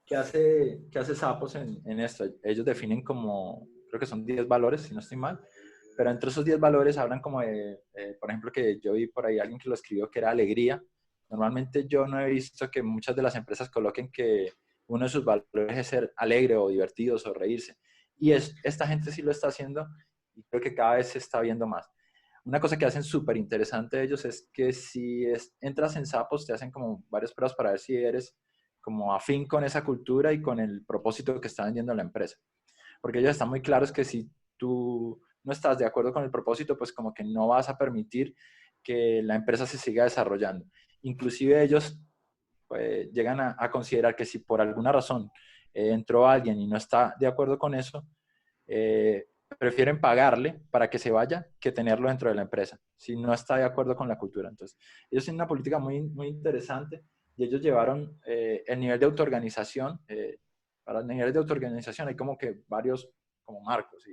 ¿Qué hace Zappos en esto? Ellos definen como, creo que son 10 valores, si no estoy mal, pero entre esos 10 valores hablan como de, por ejemplo, que yo vi por ahí alguien que lo escribió que era alegría. Normalmente yo no he visto que muchas de las empresas coloquen que uno de sus valores es ser alegre o divertidos o reírse. Y esta gente sí lo está haciendo y creo que cada vez se está viendo más. Una cosa que hacen súper interesante de ellos es que si entras en Zappos te hacen como varias pruebas para ver si eres como afín con esa cultura y con el propósito que está vendiendo la empresa. Porque ellos están muy claros que si tú no estás de acuerdo con el propósito, pues como que no vas a permitir que la empresa se siga desarrollando. Inclusive ellos pues, llegan a considerar que si por alguna razón entró alguien y no está de acuerdo con eso, prefieren pagarle para que se vaya que tenerlo dentro de la empresa, si no está de acuerdo con la cultura. Entonces, ellos tienen una política muy, muy interesante y ellos llevaron el nivel de autoorganización. Para el nivel de autoorganización hay como que varios como marcos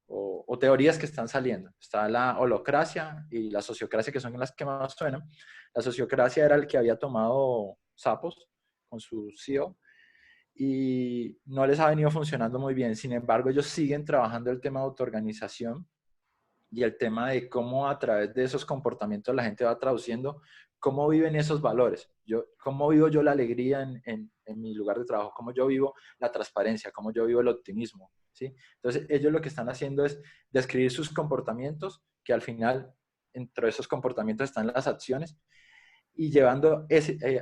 o teorías que están saliendo. Está la holocracia y la sociocracia, que son las que más suenan. La sociocracia era el que había tomado Sapos con su CEO, y no les ha venido funcionando muy bien. Sin embargo, ellos siguen trabajando el tema de autoorganización y el tema de cómo a través de esos comportamientos la gente va traduciendo cómo viven esos valores. Cómo vivo yo la alegría en mi lugar de trabajo, cómo yo vivo la transparencia, cómo yo vivo el optimismo, ¿sí? Entonces, ellos lo que están haciendo es describir sus comportamientos, que al final, entre esos comportamientos están las acciones, y llevando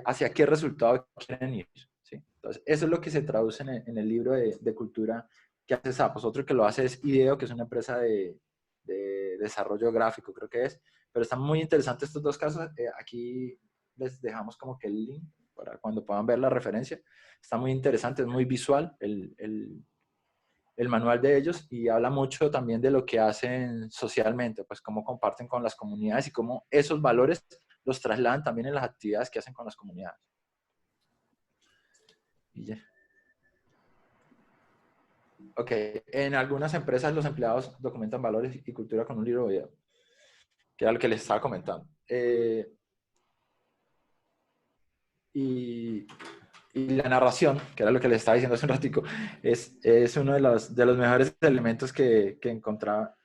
hacia qué resultado quieren ir, ¿sí? Entonces, eso es lo que se traduce en el libro de cultura que hace Sapos. Otro que lo hace es IDEO, que es una empresa de desarrollo gráfico, creo que es. Pero están muy interesantes estos dos casos. Aquí les dejamos como que el link para cuando puedan ver la referencia. Está muy interesante, es muy visual el manual de ellos, y habla mucho también de lo que hacen socialmente, pues cómo comparten con las comunidades y cómo esos valores los trasladan también en las actividades que hacen con las comunidades. Y ya. Ok, en algunas empresas los empleados documentan valores y cultura con un libro o video, que era lo que les estaba comentando. Y la narración, que era lo que les estaba diciendo hace un ratico, es uno de los mejores elementos que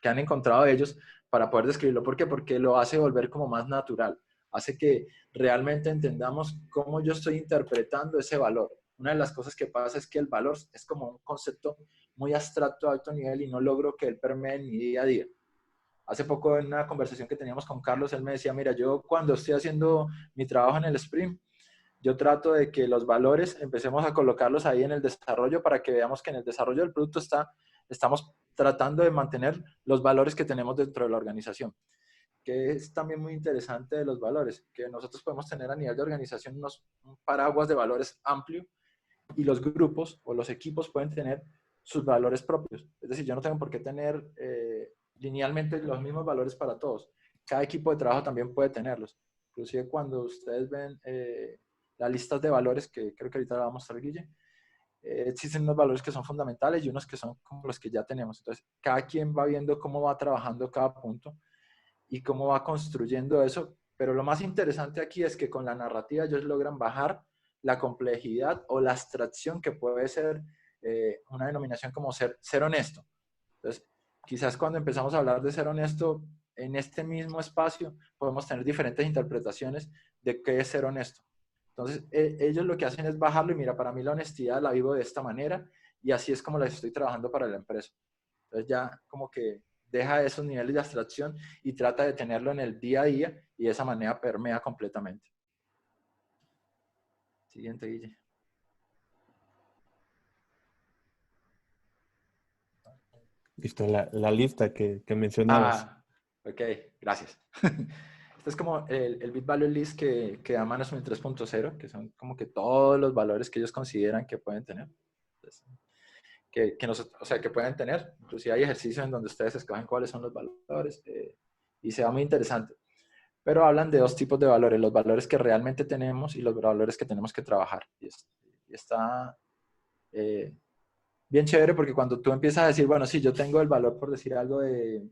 han encontrado ellos para poder describirlo. ¿Por qué? Porque lo hace volver como más natural. Hace que realmente entendamos cómo yo estoy interpretando ese valor. Una de las cosas que pasa es que el valor es como un concepto muy abstracto a alto nivel y no logro que él permee en mi día a día. Hace poco en una conversación que teníamos con Carlos, él me decía, mira, yo cuando estoy haciendo mi trabajo en el sprint, yo trato de que los valores empecemos a colocarlos ahí en el desarrollo para que veamos que en el desarrollo del producto estamos tratando de mantener los valores que tenemos dentro de la organización. Que es también muy interesante de los valores, que nosotros podemos tener a nivel de organización un paraguas de valores amplio, y los grupos o los equipos pueden tener sus valores propios. Es decir, yo no tengo por qué tener linealmente los mismos valores para todos. Cada equipo de trabajo también puede tenerlos. Inclusive cuando ustedes ven las listas de valores, que creo que ahorita la va a mostrar Guille, existen unos valores que son fundamentales y unos que son como los que ya tenemos. Entonces, cada quien va viendo cómo va trabajando cada punto y cómo va construyendo eso. Pero lo más interesante aquí es que con la narrativa ellos logran bajar la complejidad o la abstracción que puede ser una denominación como ser honesto. Entonces, quizás cuando empezamos a hablar de ser honesto, en este mismo espacio podemos tener diferentes interpretaciones de qué es ser honesto. Entonces, ellos lo que hacen es bajarlo y mira, para mí la honestidad la vivo de esta manera y así es como la estoy trabajando para la empresa. Entonces ya como que deja esos niveles de abstracción y trata de tenerlo en el día a día y de esa manera permea completamente. Siguiente, Guille. Listo, la lista que mencionabas. Ok, gracias. Este es como el Bit Value List que da Management 3.0, que son como que todos los valores que ellos consideran que pueden tener. Entonces, que pueden tener. Inclusive hay ejercicios en donde ustedes escogen cuáles son los valores y se va muy interesante. Pero hablan de dos tipos de valores, los valores que realmente tenemos y los valores que tenemos que trabajar. Y está bien chévere porque cuando tú empiezas a decir, bueno, sí, yo tengo el valor por decir algo de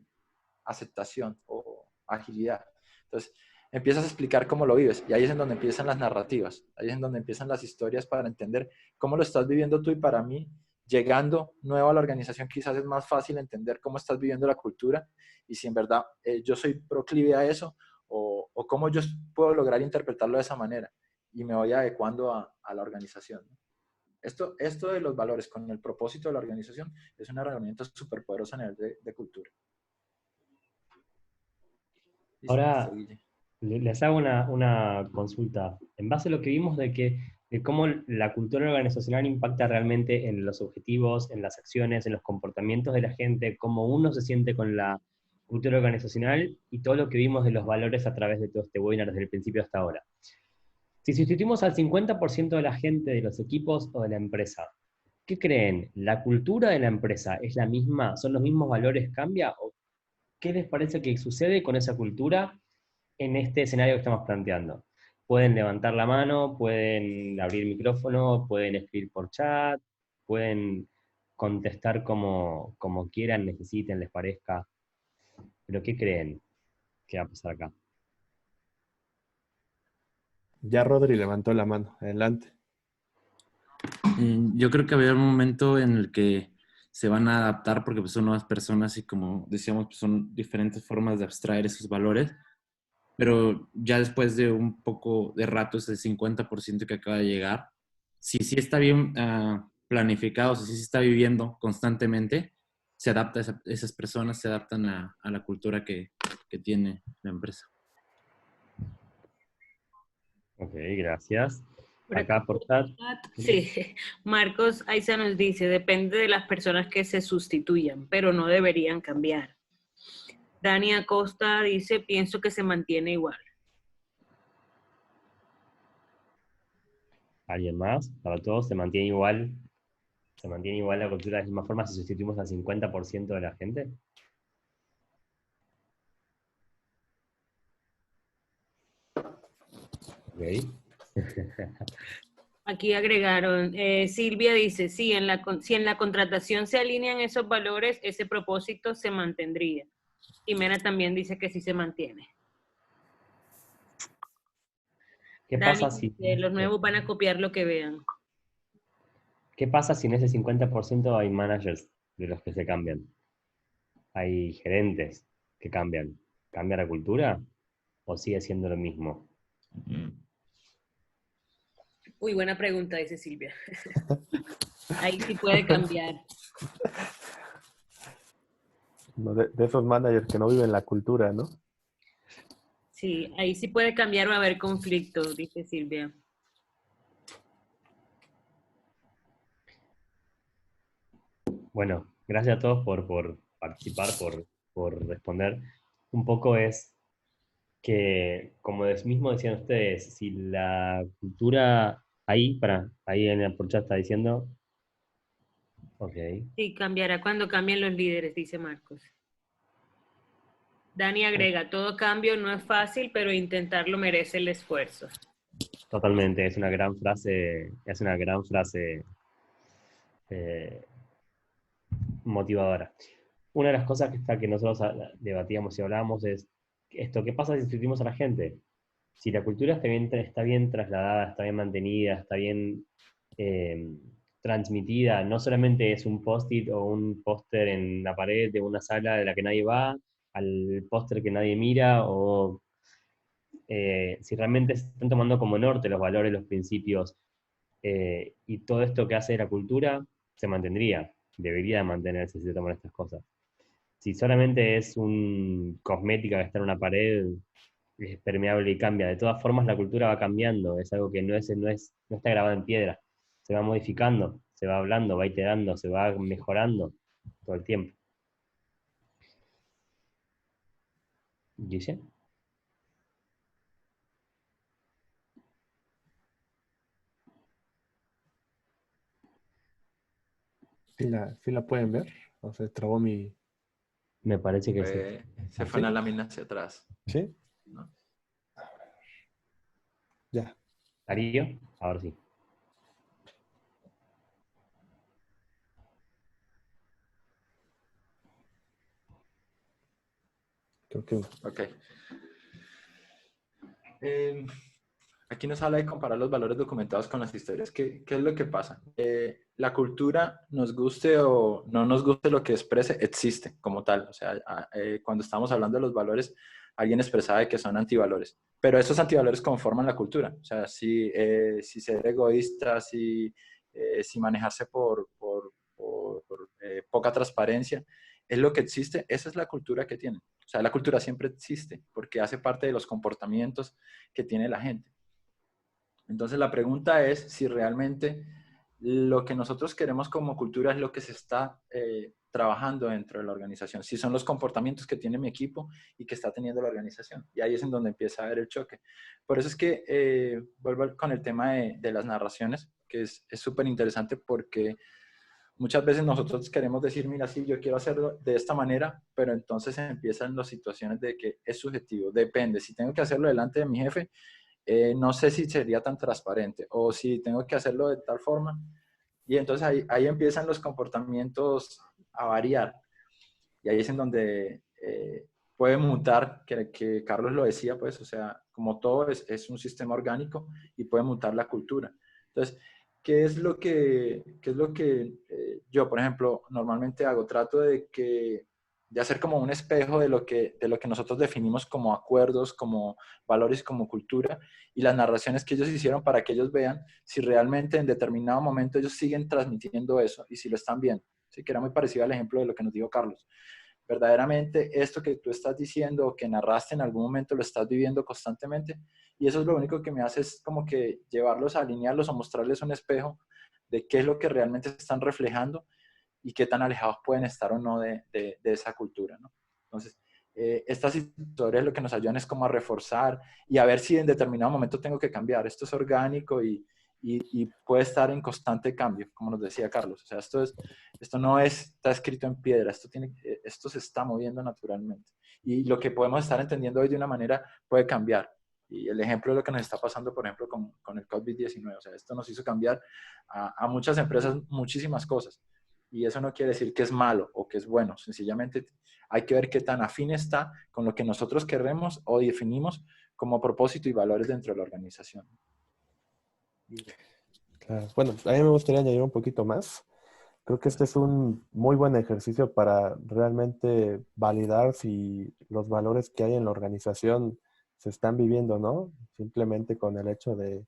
aceptación o agilidad. Entonces, empiezas a explicar cómo lo vives y ahí es en donde empiezan las narrativas, ahí es en donde empiezan las historias para entender cómo lo estás viviendo tú y para mí, llegando nuevo a la organización, quizás es más fácil entender cómo estás viviendo la cultura y si en verdad yo soy proclive a eso o cómo yo puedo lograr interpretarlo de esa manera y me voy adecuando a la organización, ¿no? Esto de los valores con el propósito de la organización es una herramienta súper poderosa a nivel de cultura. Ahora, les hago una consulta. En base a lo que vimos de cómo la cultura organizacional impacta realmente en los objetivos, en las acciones, en los comportamientos de la gente, cómo uno se siente con la cultura organizacional y todo lo que vimos de los valores a través de todo este webinar desde el principio hasta ahora. Si sustituimos al 50% de la gente de los equipos o de la empresa, ¿Qué creen? ¿La cultura de la empresa es la misma? ¿Son los mismos valores? ¿Cambia? ¿O qué les parece que sucede con esa cultura en este escenario que estamos planteando? Pueden levantar la mano, pueden abrir micrófono, pueden escribir por chat, pueden contestar como quieran, necesiten, les parezca. ¿Pero qué creen que va a pasar acá? Ya Rodri levantó la mano. Adelante. Yo creo que va a haber un momento en el que se van a adaptar porque pues, son nuevas personas y como decíamos, pues, son diferentes formas de abstraer esos valores. Pero ya después de un poco de rato, ese 50% que acaba de llegar, si sí está bien planificado, si sí se está viviendo constantemente, se adapta esas personas, se adaptan a la cultura que tiene la empresa. Ok, gracias. Por Acá acá, por chat. sí, Marcos Aiza nos dice, depende de las personas que se sustituyan, pero no deberían cambiar. Dani Acosta dice, pienso que se mantiene igual. ¿Alguien más? Para todos, se mantiene igual la cultura de la misma forma si sustituimos al 50% de la gente. Ok. Aquí agregaron, Silvia dice, sí, si en la contratación se alinean esos valores, ese propósito se mantendría. Jimena también dice que sí se mantiene. ¿Qué Dani pasa si, dice, los nuevos van a copiar lo que vean. qué pasa si en ese 50% hay managers de los que se cambian? Hay gerentes que cambian. ¿Cambia la cultura o sigue siendo lo mismo? Uy, buena pregunta, dice Silvia. Ahí sí puede cambiar. No, de esos managers que no viven la cultura, ¿no? Sí, ahí sí puede cambiar o haber conflicto, dice Silvia. Bueno, gracias a todos por participar, por responder. Un poco es que, como mismo decían ustedes, si la cultura ahí en el por chat está diciendo, ok, Sí, cambiará cuando cambien los líderes, dice Marcos. Dani agrega, todo cambio no es fácil, pero intentarlo merece el esfuerzo. totalmente, es una gran frase eh, motivadora. Una de las cosas que nosotros debatíamos y hablábamos es esto, ¿qué pasa si sustituimos a la gente? Si la cultura está bien trasladada, está bien mantenida, está bien eh, transmitida, no solamente es un post-it o un póster en la pared de una sala de la que nadie va, al póster que nadie mira, o si realmente se están tomando como norte los valores, los principios, y todo esto que hace la cultura, se mantendría, debería mantenerse si se toman estas cosas. Si solamente es un cosmética que está en una pared, es permeable y cambia. De todas formas, la cultura va cambiando, es algo que no está grabado en piedra. Se va modificando, se va hablando, va iterando, se va mejorando todo el tiempo. ¿Dice? Sí la pueden ver. O sea, trabó mi... Me parece que sí. Se fue una lámina hacia atrás, ¿Sí? ¿no? Ya. Darío, ahora sí. Creo que... Ok. Aquí nos habla de comparar los valores documentados con las historias. ¿Qué es lo que pasa? La cultura, nos guste o no nos guste lo que exprese, existe como tal. O sea, cuando estamos hablando de los valores, alguien expresaba de que son antivalores. Pero esos antivalores conforman la cultura. O sea, si ser egoísta, si manejarse por poca transparencia, es lo que existe, esa es la cultura que tienen. O sea, la cultura siempre existe porque hace parte de los comportamientos que tiene la gente. Entonces la pregunta es si realmente lo que nosotros queremos como cultura es lo que se está trabajando dentro de la organización, si son los comportamientos que tiene mi equipo y que está teniendo la organización. Y ahí es en donde empieza a haber el choque. Por eso es que vuelvo con el tema de las narraciones, que es súper interesante porque muchas veces nosotros queremos decir, mira, sí, yo quiero hacerlo de esta manera, pero entonces empiezan las situaciones de que es subjetivo, depende. Si tengo que hacerlo delante de mi jefe, no sé si sería tan transparente o si tengo que hacerlo de tal forma. Y entonces ahí empiezan los comportamientos a variar. Y ahí es en donde puede mutar, que Carlos lo decía, pues, o sea, como todo es un sistema orgánico y puede mutar la cultura. Entonces, ¿qué es lo que yo, por ejemplo, normalmente hago? Trato de hacer como un espejo de lo que nosotros definimos como acuerdos, como valores, como cultura, y las narraciones que ellos hicieron para que ellos vean si realmente en determinado momento ellos siguen transmitiendo eso y si lo están viendo. Sí, que era muy parecido al ejemplo de lo que nos dijo Carlos. Verdaderamente esto que tú estás diciendo o que narraste en algún momento lo estás viviendo constantemente, y eso es lo único que me hace, es como que llevarlos a alinearlos o mostrarles un espejo de qué es lo que realmente están reflejando y qué tan alejados pueden estar o no de esa cultura, ¿no? Entonces, estas historias lo que nos ayudan es como a reforzar y a ver si en determinado momento tengo que cambiar. Esto es orgánico y puede estar en constante cambio, como nos decía Carlos. O sea, esto no está escrito en piedra, esto se está moviendo naturalmente. Y lo que podemos estar entendiendo hoy de una manera puede cambiar. Y el ejemplo de lo que nos está pasando, por ejemplo, con el COVID-19. O sea, esto nos hizo cambiar a muchas empresas muchísimas cosas. Y eso no quiere decir que es malo o que es bueno. Sencillamente hay que ver qué tan afín está con lo que nosotros queremos o definimos como propósito y valores dentro de la organización. Claro. Bueno, a mí me gustaría añadir un poquito más. Creo que este es un muy buen ejercicio para realmente validar si los valores que hay en la organización se están viviendo o no. Simplemente con el hecho de,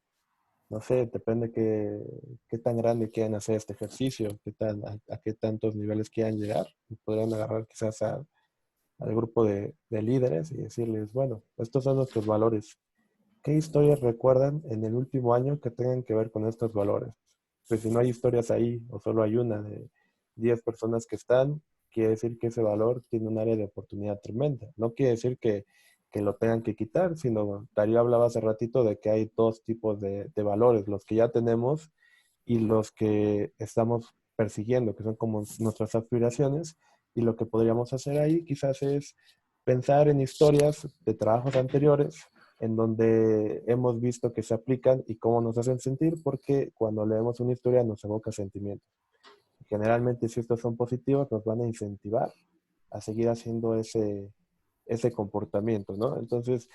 no sé, depende qué tan grande quieran hacer este ejercicio, a qué tantos niveles quieran llegar. Y podrían agarrar quizás al grupo de líderes y decirles, bueno, estos son nuestros valores. ¿Qué historias recuerdan en el último año que tengan que ver con estos valores? Pues si no hay historias ahí, o solo hay una de 10 personas que están, quiere decir que ese valor tiene un área de oportunidad tremenda. No quiere decir que lo tengan que quitar, sino Darío hablaba hace ratito de que hay dos tipos de valores, los que ya tenemos y los que estamos persiguiendo, que son como nuestras aspiraciones. Y lo que podríamos hacer ahí quizás es pensar en historias de trabajos anteriores en donde hemos visto que se aplican y cómo nos hacen sentir, porque cuando leemos una historia nos evoca sentimientos. Generalmente, si estos son positivos, nos van a incentivar a seguir haciendo ese comportamiento, ¿no? Entonces,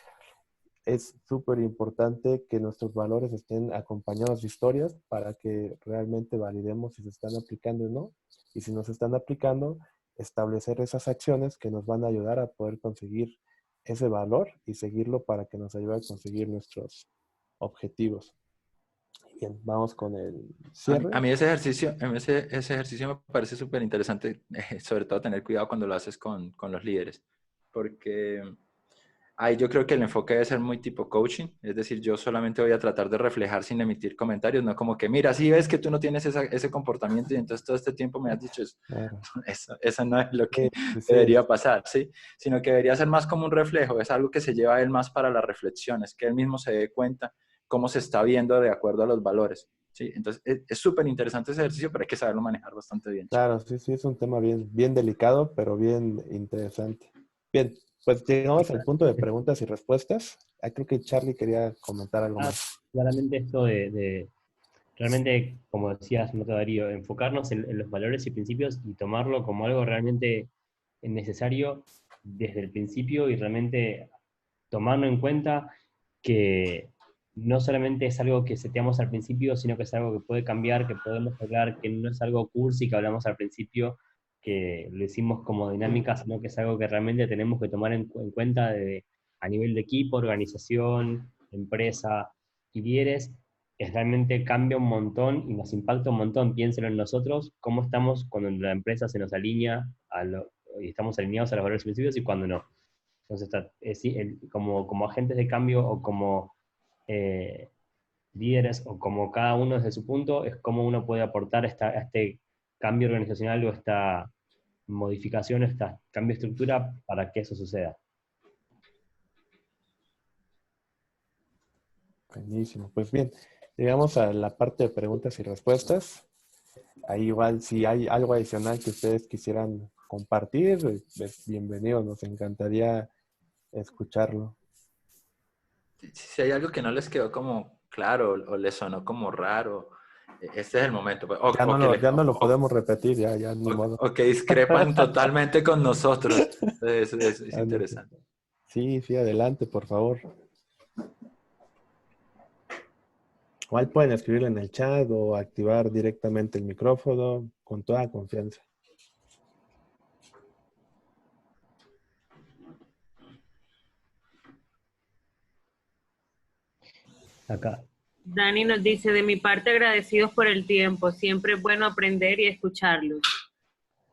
es súper importante que nuestros valores estén acompañados de historias para que realmente validemos si se están aplicando o no. Y si no se están aplicando, establecer esas acciones que nos van a ayudar a poder conseguir ese valor y seguirlo para que nos ayude a conseguir nuestros objetivos. Bien, vamos con el cierre. A mí ese ejercicio me parece súper interesante, sobre todo tener cuidado cuando lo haces con los líderes, porque ahí yo creo que el enfoque debe ser muy tipo coaching, es decir, yo solamente voy a tratar de reflejar sin emitir comentarios, no como que, mira, si ves que tú no tienes ese comportamiento y entonces todo este tiempo me has dicho eso. Claro. Eso no es lo que Sí. debería pasar, ¿sí? Sino que debería ser más como un reflejo, es algo que se lleva a él más para la reflexión, es que él mismo se dé cuenta cómo se está viendo de acuerdo a los valores, ¿sí? Entonces, es súper interesante ese ejercicio, pero hay que saberlo manejar bastante bien. Claro, sí, es un tema bien delicado, pero bien interesante. Bien, pues llegamos al punto de preguntas y respuestas. Creo que Charlie quería comentar algo más. Claramente esto de realmente, como decías, no Darío, enfocarnos en los valores y principios y tomarlo como algo realmente necesario desde el principio y realmente tomarlo en cuenta que no solamente es algo que seteamos al principio, sino que es algo que puede cambiar, que podemos hablar, que no es algo cursi que hablamos al principio, que lo hicimos como dinámica, sino que es algo que realmente tenemos que tomar en cuenta a nivel de equipo, organización, empresa y líderes, es realmente cambia un montón y nos impacta un montón. Piénsenlo en nosotros, cómo estamos cuando la empresa se nos alinea y estamos alineados a los valores y principios y cuando no. Entonces, como agentes de cambio o como líderes o como cada uno desde su punto, es cómo uno puede aportar a este cambio organizacional o esta modificación, este cambio de estructura para que eso suceda. Buenísimo. Pues bien, llegamos a la parte de preguntas y respuestas. Ahí igual, si hay algo adicional que ustedes quisieran compartir, es bienvenido, nos encantaría escucharlo. Si hay algo que no les quedó como claro o les sonó como raro, este es el momento. Pues, Ya no lo podemos repetir, ya ni modo. o que discrepan totalmente con nosotros. Es interesante. Sí, adelante, por favor. Igual pueden escribirlo en el chat o activar directamente el micrófono con toda confianza. Acá. Dani nos dice, de mi parte agradecidos por el tiempo, siempre es bueno aprender y escucharlos.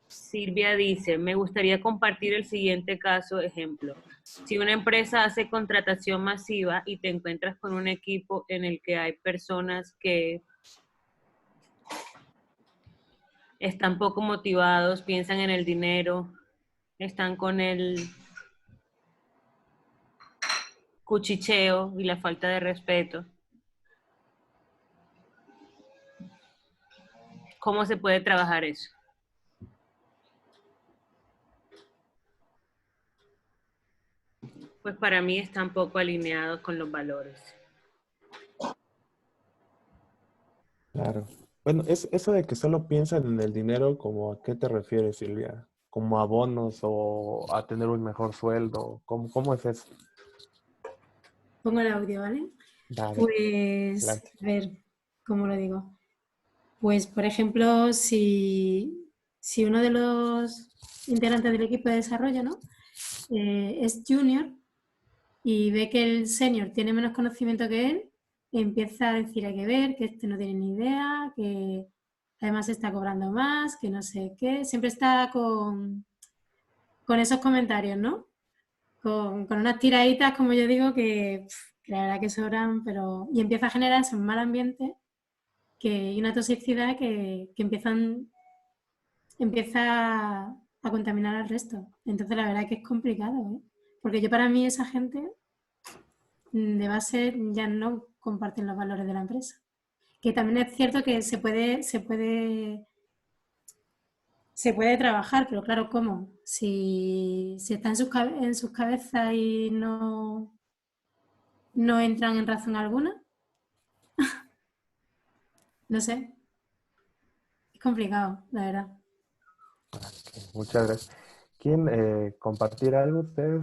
Silvia dice, me gustaría compartir el siguiente caso, ejemplo. Si una empresa hace contratación masiva y te encuentras con un equipo en el que hay personas que están poco motivados, piensan en el dinero, están con el cuchicheo y la falta de respeto. ¿Cómo se puede trabajar eso? Pues para mí están poco alineados con los valores. Claro. Bueno, eso de que solo piensan en el dinero, ¿cómo a qué te refieres, Silvia? ¿Como a bonos o a tener un mejor sueldo? ¿Cómo es eso? Pongo el audio, ¿vale? Dale, Pues, adelante. a ver, ¿cómo lo digo? Pues, por ejemplo, si uno de los integrantes del equipo de desarrollo, ¿no? Es junior y ve que el senior tiene menos conocimiento que él, empieza a decir hay que ver, que este no tiene ni idea, que además está cobrando más, que no sé qué. Siempre está con esos comentarios, ¿no? Con unas tiraditas, como yo digo, que la verdad que sobran, pero... Y empieza a generarse un mal ambiente y una toxicidad que empieza a contaminar al resto. Entonces, la verdad que es complicado, ¿eh? Porque yo para mí esa gente de base ya no comparten los valores de la empresa. Que también es cierto que se puede trabajar, pero claro, ¿cómo? Si está en sus cabezas y no entran en razón alguna, no sé, es complicado, la verdad. Muchas gracias. ¿Quieren compartir algo ustedes?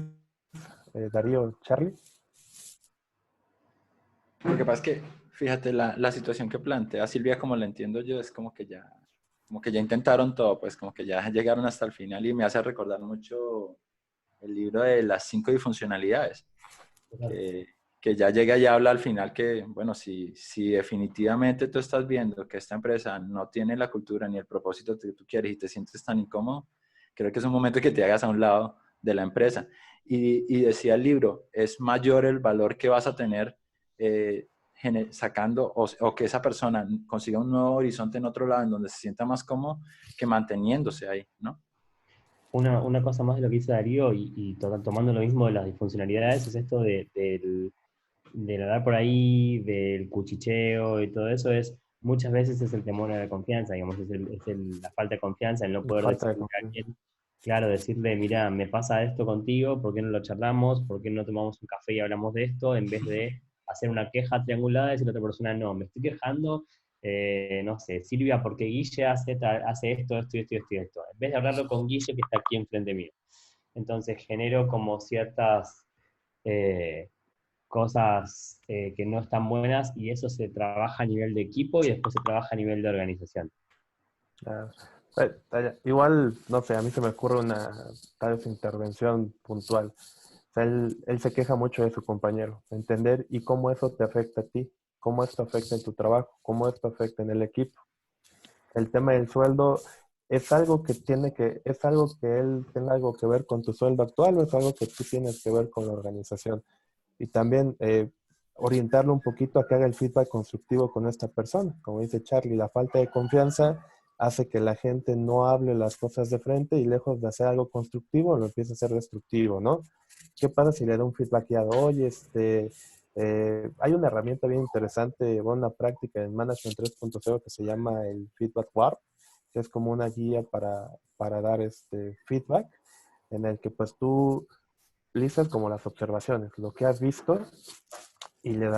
Darío, Charlie. Lo que pasa es que, fíjate, la situación que plantea Silvia, como la entiendo yo, es como que ya intentaron todo, pues como que ya llegaron hasta el final y me hace recordar mucho el libro de las 5 disfuncionalidades, que ya llega y habla al final que, bueno, si definitivamente tú estás viendo que esta empresa no tiene la cultura ni el propósito que tú quieres y te sientes tan incómodo, creo que es un momento que te hagas a un lado de la empresa. Y decía el libro, es mayor el valor que vas a tener sacando o que esa persona consiga un nuevo horizonte en otro lado en donde se sienta más cómodo que manteniéndose ahí, ¿no? Una cosa más de lo que dice Darío y tomando lo mismo de las disfuncionalidades es esto del hablar por ahí, del cuchicheo y todo eso muchas veces es el temor a la confianza, digamos, la falta de confianza, el no poder Falta de decirle a confianza. alguien, claro, decirle, mira, me pasa esto contigo, ¿por qué no lo charlamos? ¿Por qué no tomamos un café y hablamos de esto? En vez de hacer una queja triangulada y decir a otra persona, no, me estoy quejando, no sé, Silvia, porque Guille hace esto, esto y esto y esto y esto. En vez de hablarlo con Guille que está aquí enfrente mío. Entonces genero como ciertas cosas que no están buenas y eso se trabaja a nivel de equipo y después se trabaja a nivel de organización. Ah, igual, no sé, a mí se me ocurre una tal vez intervención puntual. O sea, él se queja mucho de su compañero. Entender y cómo eso te afecta a ti, cómo esto afecta en tu trabajo, cómo esto afecta en el equipo. El tema del sueldo es algo es algo que él tenga algo que ver con tu sueldo actual o es algo que tú tienes que ver con la organización. Y también orientarlo un poquito a que haga el feedback constructivo con esta persona. Como dice Charlie, la falta de confianza hace que la gente no hable las cosas de frente y lejos de hacer algo constructivo, lo empieza a hacer destructivo, ¿no? ¿Qué pasa si le da un feedback ya de, oye, hay una herramienta bien interesante, una práctica en Management 3.0 que se llama el Feedback Warp, que es como una guía para dar feedback, en el que pues tú listas como las observaciones, lo que has visto, y le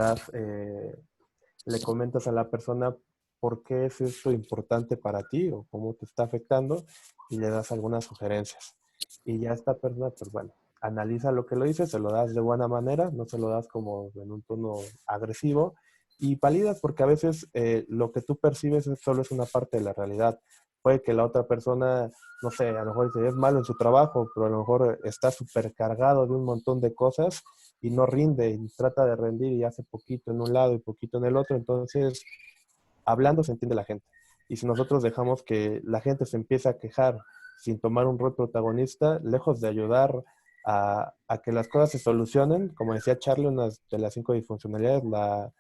comentas a la persona por qué es esto importante para ti o cómo te está afectando, y le das algunas sugerencias. Y ya esta persona, pues bueno, analiza lo que lo dice, se lo das de buena manera, no se lo das como en un tono agresivo, y validas porque a veces lo que tú percibes solo es una parte de la realidad. Puede que la otra persona, no sé, a lo mejor dice, es malo en su trabajo, pero a lo mejor está súper cargado de un montón de cosas y no rinde y trata de rendir y hace poquito en un lado y poquito en el otro. Entonces, hablando se entiende la gente. Y si nosotros dejamos que la gente se empiece a quejar sin tomar un rol protagonista, lejos de ayudar a que las cosas se solucionen, como decía Charlie, una de las 5 disfuncionalidades, la,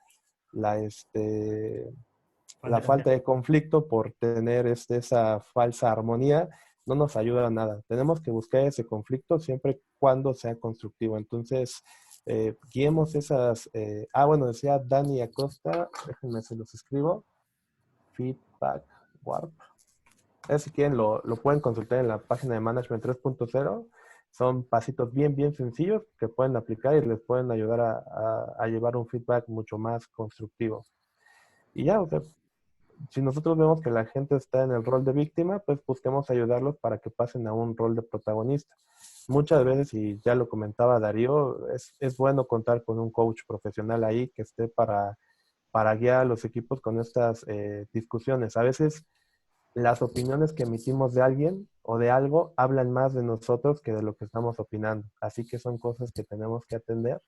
la falta de conflicto por tener esa falsa armonía, no nos ayuda a nada. Tenemos que buscar ese conflicto siempre cuando sea constructivo. Entonces, guiemos esas... bueno, decía Dani Acosta, déjenme se los escribo, Feedback Warp. Si quieren, lo pueden consultar en la página de Management 3.0. Son pasitos bien, bien sencillos que pueden aplicar y les pueden ayudar a llevar un feedback mucho más constructivo. Y ya, o sea, si nosotros vemos que la gente está en el rol de víctima, pues busquemos ayudarlos para que pasen a un rol de protagonista. Muchas veces, y ya lo comentaba Darío, es bueno contar con un coach profesional ahí que esté para guiar a los equipos con estas discusiones. A veces las opiniones que emitimos de alguien o de algo hablan más de nosotros que de lo que estamos opinando. Así que son cosas que tenemos que atender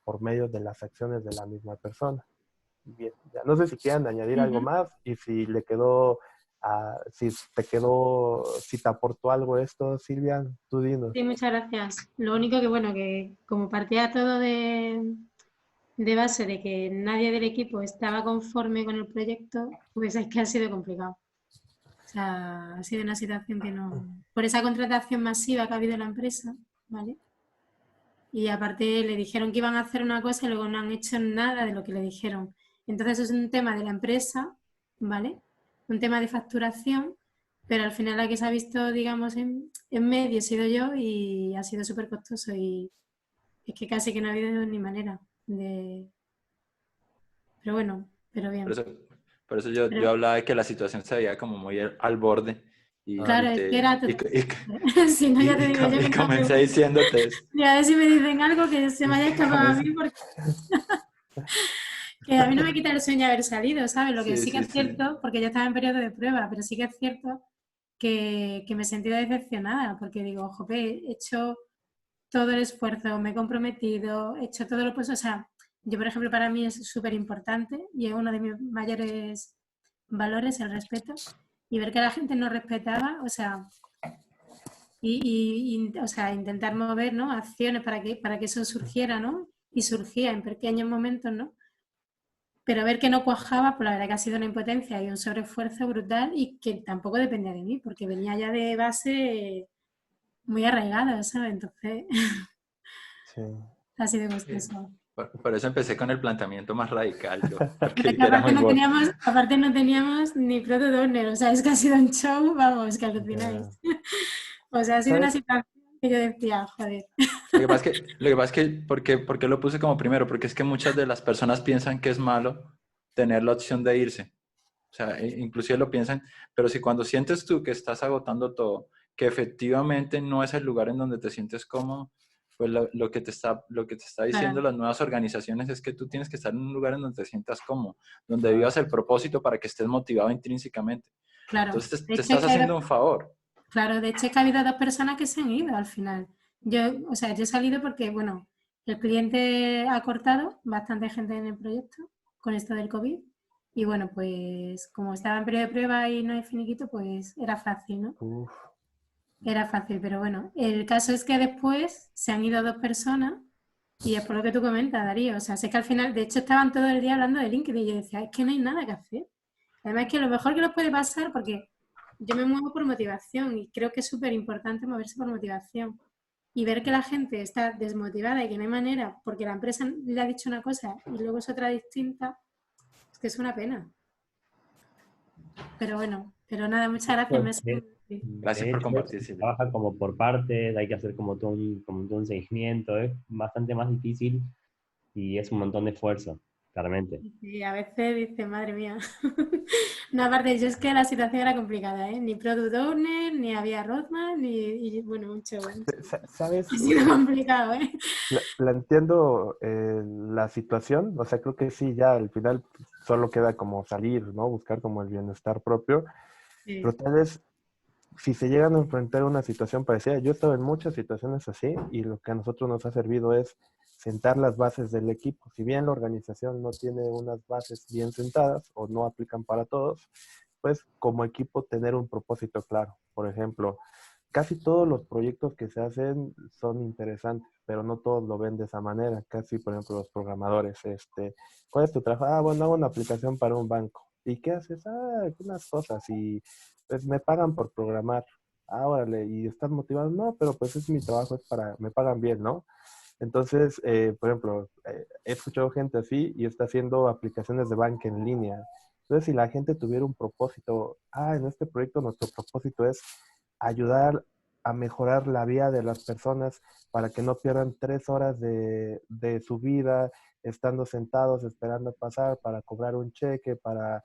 por medio de las acciones de la misma persona. Bien, ya no sé si quieran añadir algo más y si le quedó, si te aportó algo esto, Silvia, tú dinos. Sí, muchas gracias. Lo único que, bueno, que como partía todo de base de que nadie del equipo estaba conforme con el proyecto, pues es que ha sido complicado. O sea, ha sido una situación que no... Por esa contratación masiva que ha habido en la empresa, ¿vale? Y aparte le dijeron que iban a hacer una cosa y luego no han hecho nada de lo que le dijeron. Entonces es un tema de la empresa, ¿vale? Un tema de facturación, pero al final la que se ha visto, digamos, en medio he sido yo y ha sido súper costoso y es que casi que no ha habido ni manera de... Pero bueno, pero bien. Por eso yo hablaba de que la situación se veía como muy al borde. Claro, es que era todo. Si no, ya te digo yo que comencé diciéndote eso. Y a ver si me dicen algo que se me haya escapado a mí, porque que a mí no me quita el sueño haber salido, ¿sabes? Lo que sí que es cierto, porque yo estaba en periodo de prueba, pero sí que es cierto que me he sentido decepcionada, porque digo, jope, he hecho todo el esfuerzo, me he comprometido, he hecho todo lo posible. O sea, yo, por ejemplo, para mí es súper importante y es uno de mis mayores valores, el respeto, y ver que la gente no respetaba, o sea, o sea, intentar mover, ¿no?, acciones para que eso surgiera, ¿no? Y surgía en pequeños momentos, ¿no? Pero ver que no cuajaba, pues la verdad que ha sido una impotencia y un sobreesfuerzo brutal y que tampoco dependía de mí, porque venía ya de base muy arraigada, ¿sabes? Entonces, sí. Ha sido costoso. Por eso empecé con el planteamiento más radical. Porque aparte no teníamos ni product owner, o sea, es que ha sido un show, vamos, que alucináis. O sea, ha sido una situación que yo decía, joder. Lo que pasa es que ¿por qué lo puse como primero? Porque es que muchas de las personas piensan que es malo tener la opción de irse. O sea, inclusive lo piensan, pero si cuando sientes tú que estás agotando todo, que efectivamente no es el lugar en donde te sientes cómodo, pues lo que te está diciendo las nuevas organizaciones es que tú tienes que estar en un lugar en donde te sientas cómodo, donde vivas el propósito para que estés motivado intrínsecamente. Claro. Entonces te estás haciendo un favor. Claro, de hecho es que ha habido 2 personas que se han ido al final. Yo he salido porque, bueno, el cliente ha cortado bastante gente en el proyecto con esto del COVID. Y bueno, pues como estaba en periodo de prueba y no hay finiquito, pues era fácil, ¿no? Uf. Era fácil, pero bueno, el caso es que después se han ido 2 personas y es por lo que tú comentas, Darío. O sea, sé que al final, de hecho, estaban todo el día hablando de LinkedIn y yo decía, es que no hay nada que hacer. Además, que lo mejor que nos puede pasar, porque yo me muevo por motivación y creo que es súper importante moverse por motivación. Y ver que la gente está desmotivada y que no hay manera, porque la empresa le ha dicho una cosa y luego es otra distinta, es que es una pena. pero bueno, pero nada, muchas gracias. Gracias por compartir, Silvia. Trabaja como por partes, hay que hacer como como todo un seguimiento, es bastante más difícil y es un montón de esfuerzo, claramente. Y a veces dice, madre mía. No, aparte, yo es que la situación era complicada, ¿eh? Ni Product Owner, ni había roadmap, ni bueno, mucho. ¿Sabes? Ha sido complicado, ¿eh? Planteando la situación, o sea, creo que sí, ya al final solo queda como salir, ¿no? Buscar como el bienestar propio, Sí. pero tal vez si se llegan a enfrentar a una situación parecida, yo he estado en muchas situaciones así y lo que a nosotros nos ha servido es sentar las bases del equipo. Si bien la organización no tiene unas bases bien sentadas o no aplican para todos, pues como equipo tener un propósito claro. Por ejemplo, casi todos los proyectos que se hacen son interesantes, pero no todos lo ven de esa manera. Casi, por ejemplo, los programadores, ¿cuál es tu trabajo? Ah, bueno, hago una aplicación para un banco. ¿Y qué haces? Ah, unas cosas y pues me pagan por programar. Ah, órale, ¿y estás motivado? No, pero pues es mi trabajo, es para, me pagan bien, ¿no? Entonces, por ejemplo, he escuchado gente así y está haciendo aplicaciones de banca en línea. Entonces, si la gente tuviera un propósito, en este proyecto nuestro propósito es ayudar a mejorar la vida de las personas para que no pierdan 3 horas de su vida estando sentados esperando pasar para cobrar un cheque, para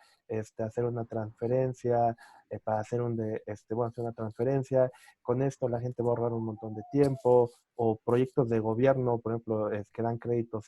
hacer una transferencia, para hacer hacer una transferencia. Con esto la gente va a ahorrar un montón de tiempo, o proyectos de gobierno, por ejemplo, que dan créditos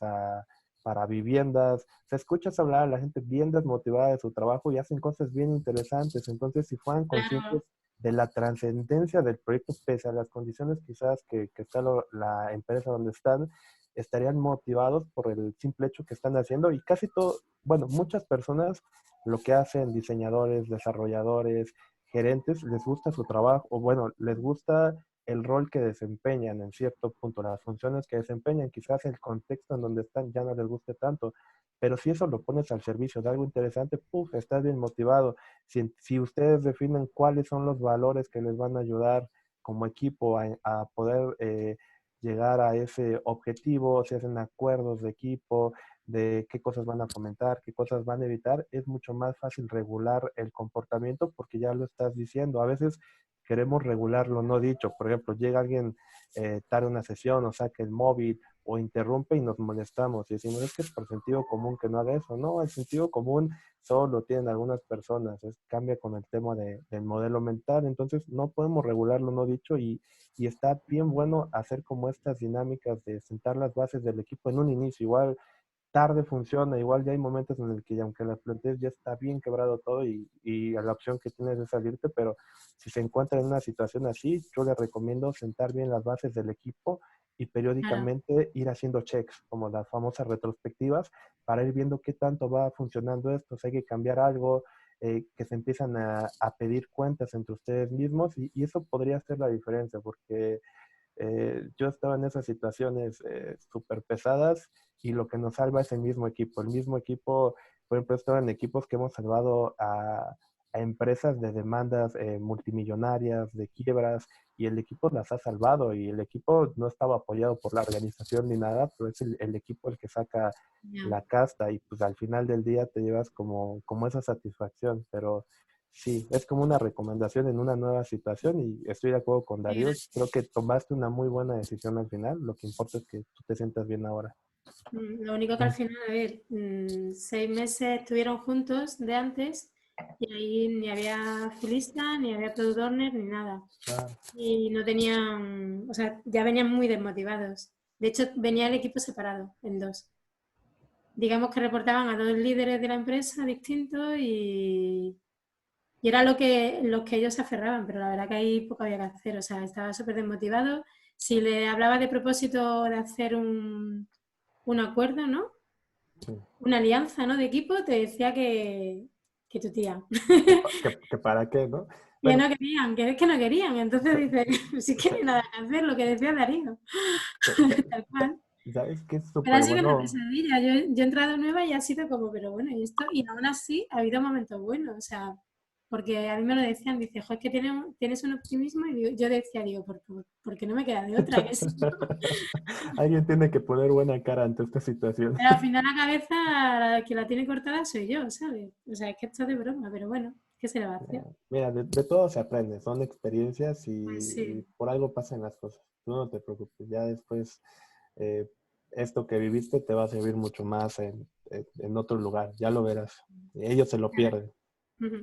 para viviendas. Se escucha hablar a la gente bien desmotivada de su trabajo y hacen cosas bien interesantes. Entonces, si fueran conscientes de la trascendencia del proyecto, pese a las condiciones quizás que está la empresa donde están, estarían motivados por el simple hecho que están haciendo. Y casi todo, bueno, muchas personas lo que hacen, diseñadores, desarrolladores, gerentes, les gusta su trabajo, o bueno, les gusta el rol que desempeñan en cierto punto, las funciones que desempeñan, quizás el contexto en donde están ya no les guste tanto, pero si eso lo pones al servicio de algo interesante, ¡puf!, estás bien motivado. Si ustedes definen cuáles son los valores que les van a ayudar como equipo a poder llegar a ese objetivo, si hacen acuerdos de equipo, de qué cosas van a fomentar, qué cosas van a evitar, es mucho más fácil regular el comportamiento porque ya lo estás diciendo. A veces queremos regular lo no dicho. Por ejemplo, llega alguien tarde a una sesión o saca el móvil o interrumpe y nos molestamos y decimos, es que es por sentido común que no haga eso. No, el sentido común solo lo tienen algunas personas, cambia con el tema del modelo mental. Entonces no podemos regular lo no dicho y está bien bueno hacer como estas dinámicas de sentar las bases del equipo en un inicio. Igual tarde funciona, igual ya hay momentos en el que aunque las plantees ya está bien quebrado todo y la opción que tienes es salirte, pero si se encuentra en una situación así, yo le recomiendo sentar bien las bases del equipo y periódicamente ir haciendo checks, como las famosas retrospectivas, para ir viendo qué tanto va funcionando esto, si hay que cambiar algo, que se empiezan a pedir cuentas entre ustedes mismos y eso podría hacer la diferencia, porque yo estaba en esas situaciones súper pesadas y lo que nos salva es el mismo equipo. El mismo equipo, por ejemplo, estaba en equipos que hemos salvado a empresas de demandas multimillonarias, de quiebras, y el equipo las ha salvado y el equipo no estaba apoyado por la organización ni nada, pero es el equipo el que saca la casta y pues al final del día te llevas como esa satisfacción, pero sí, es como una recomendación en una nueva situación y estoy de acuerdo con Darío. Creo que tomaste una muy buena decisión al final. Lo que importa es que tú te sientas bien ahora. Lo único que al final, a ver, 6 meses estuvieron juntos de antes y ahí ni había filista, ni había product owner, ni nada. Y no tenían, o sea, ya venían muy desmotivados. De hecho, venía el equipo separado en 2. Digamos que reportaban a 2 líderes de la empresa distintos y era los que ellos se aferraban, pero la verdad que ahí poco había que hacer, o sea, estaba súper desmotivado. Si le hablaba de propósito de hacer un acuerdo, ¿no? Sí. Una alianza, ¿no? De equipo, te decía que tu tía. ¿Que para qué, no? Que Bueno, no querían, que es que no querían. Entonces dice, sí que no hay nada que hacer, lo que decía Darío. Tal cual. ¿sabes qué es Pero ha súper sido una bueno? pesadilla. Yo he entrado nueva y ha sido como, pero bueno, y esto, y aún así ha habido momentos buenos, o sea, porque a mí me lo decían, dice, jo, es que tienes un optimismo, y yo decía, ¿por qué no me queda de otra? Que sí. Alguien tiene que poner buena cara ante esta situación. Pero al final la cabeza, la que la tiene cortada soy yo, ¿sabes? O sea, es que esto es de broma, pero bueno. ¿Qué se le va a hacer? Mira, de todo se aprende, son experiencias Pues y sí. por algo pasan las cosas. Tú no te preocupes, ya después eh, esto que viviste te va a servir mucho más en otro lugar, ya lo verás. Ellos se lo pierden. Ujú.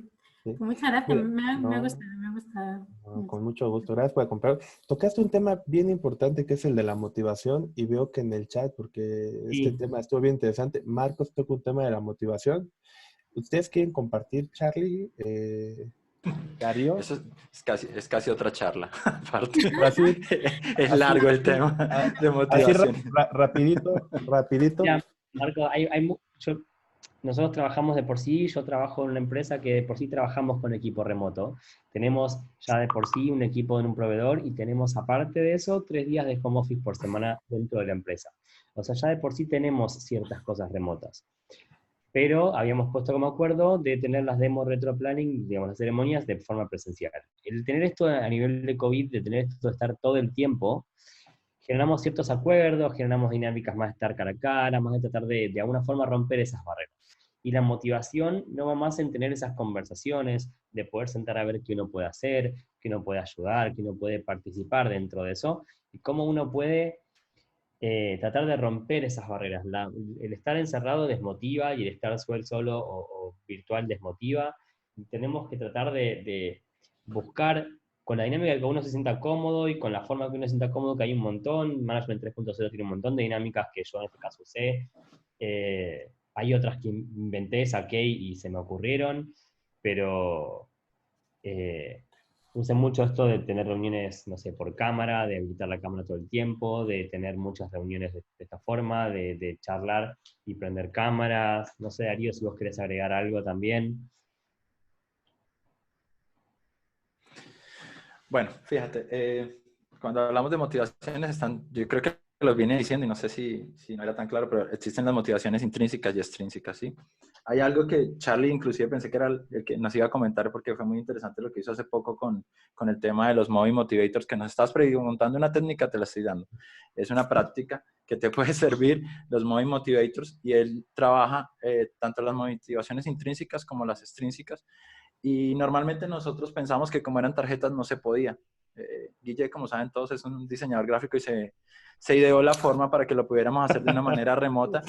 ¿Sí? Pues muchas gracias, Mira, me ha no, gustado, me ha gustado no, mucho. con mucho gusto, gracias por acompañar. Tocaste un tema bien importante que es el de la motivación y veo que en el chat, porque este Sí, tema estuvo bien interesante, Marcos toca un tema de la motivación. ¿Ustedes quieren compartir, Charlie? Darío, Eso es casi otra charla, aparte. así, Es así, largo el tema a- de así motivación. rapidito. ya, Marco, nosotros trabajamos de por sí, yo trabajo en una empresa que de por sí trabajamos con equipo remoto. Tenemos ya de por sí un equipo en un proveedor y tenemos aparte de eso 3 días de home office por semana dentro de la empresa. O sea, ya de por sí tenemos ciertas cosas remotas. Pero habíamos puesto como acuerdo de tener las demos retro-planning, digamos, las ceremonias de forma presencial. El tener esto a nivel de COVID, de tener esto de estar todo el tiempo, generamos ciertos acuerdos, generamos dinámicas más de estar cara a cara, más de tratar de alguna forma romper esas barreras. Y la motivación no va más en tener esas conversaciones, de poder sentar a ver qué uno puede hacer, qué uno puede ayudar, qué uno puede participar dentro de eso, y cómo uno puede tratar de romper esas barreras. El estar encerrado desmotiva y el estar solo o virtual desmotiva. Y tenemos que tratar de buscar con la dinámica que uno se sienta cómodo y con la forma que uno se sienta cómodo, que hay un montón. Management 3.0 tiene un montón de dinámicas que yo en este caso usé. Hay otras que inventé, saqué y se me ocurrieron, pero usé mucho esto de tener reuniones, no sé, por cámara, de habilitar la cámara todo el tiempo, de tener muchas reuniones de esta forma, de charlar y prender cámaras. No sé, Darío, si vos querés agregar algo también. Bueno, fíjate, cuando hablamos de motivaciones, yo creo que lo vine diciendo y no sé si no era tan claro, pero existen las motivaciones intrínsecas y extrínsecas, ¿sí? Hay algo que Charlie inclusive pensé que era el que nos iba a comentar porque fue muy interesante lo que hizo hace poco con el tema de los Movie Motivators, que nos estabas preguntando una técnica, te la estoy dando. Es una práctica que te puede servir, los Movie Motivators, y él trabaja tanto las motivaciones intrínsecas como las extrínsecas. Y normalmente nosotros pensamos que como eran tarjetas no se podía. Guille, como saben todos, es un diseñador gráfico y se ideó la forma para que lo pudiéramos hacer de una manera remota.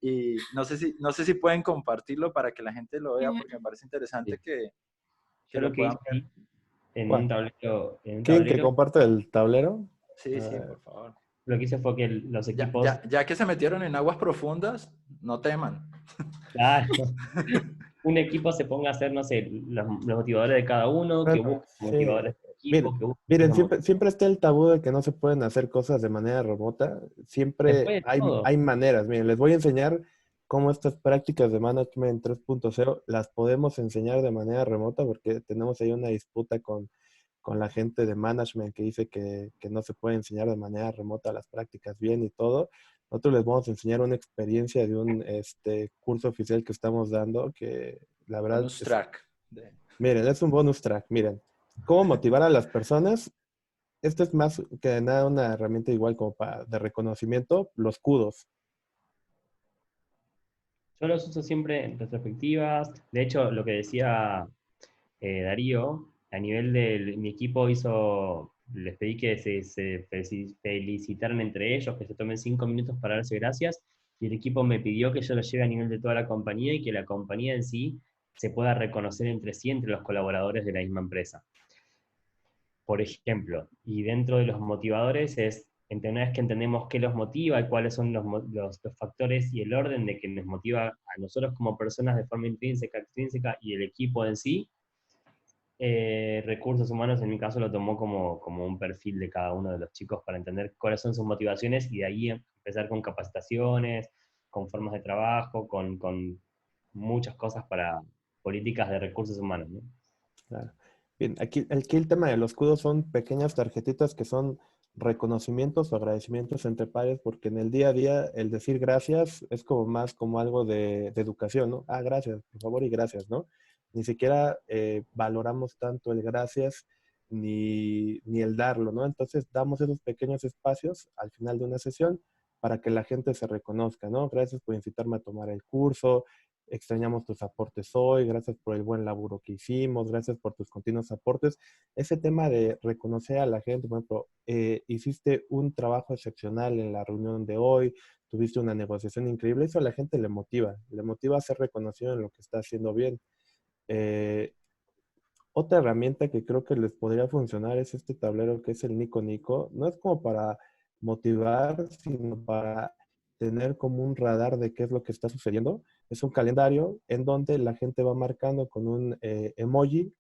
Y no sé si pueden compartirlo para que la gente lo vea, porque me parece interesante Sí. que Yo lo lo que puedan hice ver. ahí en un Juan, tablero, ¿quieren que comparte el tablero? Sí, sí, por favor. lo que hice fue que los equipos, Ya que se metieron en aguas profundas, no teman. claro, un equipo se ponga a hacer, no sé, los motivadores de cada uno, que busque Sí. motivadores del equipo, que busque Miren, los siempre está el tabú de que no se pueden hacer cosas de manera remota. se Siempre puede todo. hay maneras. Miren, les voy a enseñar cómo estas prácticas de Management 3.0 las podemos enseñar de manera remota porque tenemos ahí una disputa con la gente de Management que dice que no se puede enseñar de manera remota las prácticas bien y todo. Nosotros les vamos a enseñar una experiencia de un curso oficial que estamos dando que la verdad Bonus track. miren, es un bonus track. Miren, cómo motivar a las personas. Esto es más que nada una herramienta igual como de reconocimiento, los kudos. Yo los uso siempre en retrospectivas. De hecho, lo que decía Darío, a nivel de mi equipo les pedí que se felicitaran entre ellos, que se tomen 5 minutos para darse gracias, y el equipo me pidió que yo lo lleve a nivel de toda la compañía y que la compañía en sí se pueda reconocer entre sí, entre los colaboradores de la misma empresa. Por ejemplo, y dentro de los motivadores es, una vez que entendemos qué los motiva y cuáles son los factores y el orden de que nos motiva a nosotros como personas de forma intrínseca, extrínseca y el equipo en sí, recursos humanos en mi caso lo tomó como un perfil de cada uno de los chicos para entender cuáles son sus motivaciones y de ahí empezar con capacitaciones, con formas de trabajo, con muchas cosas para políticas de recursos humanos, ¿no? Claro. Bien, aquí el tema de los kudos son pequeñas tarjetitas que son reconocimientos o agradecimientos entre pares, porque en el día a día el decir gracias es como más como algo de educación, ¿no? Ah, gracias, por favor, y gracias, ¿no? Ni siquiera valoramos tanto el gracias ni el darlo, ¿no? Entonces damos esos pequeños espacios al final de una sesión para que la gente se reconozca, ¿no? Gracias por invitarme a tomar el curso, extrañamos tus aportes hoy, gracias por el buen laburo que hicimos, gracias por tus continuos aportes. Ese tema de reconocer a la gente, por ejemplo, hiciste un trabajo excepcional en la reunión de hoy, tuviste una negociación increíble, eso a la gente le motiva a ser reconocido en lo que está haciendo bien. Eh, Otra herramienta que creo que les podría funcionar es este tablero que es el Nico Nico. No es como para motivar, sino para tener como un radar de qué es lo que está sucediendo. Es un calendario en donde la gente va marcando con un emoji,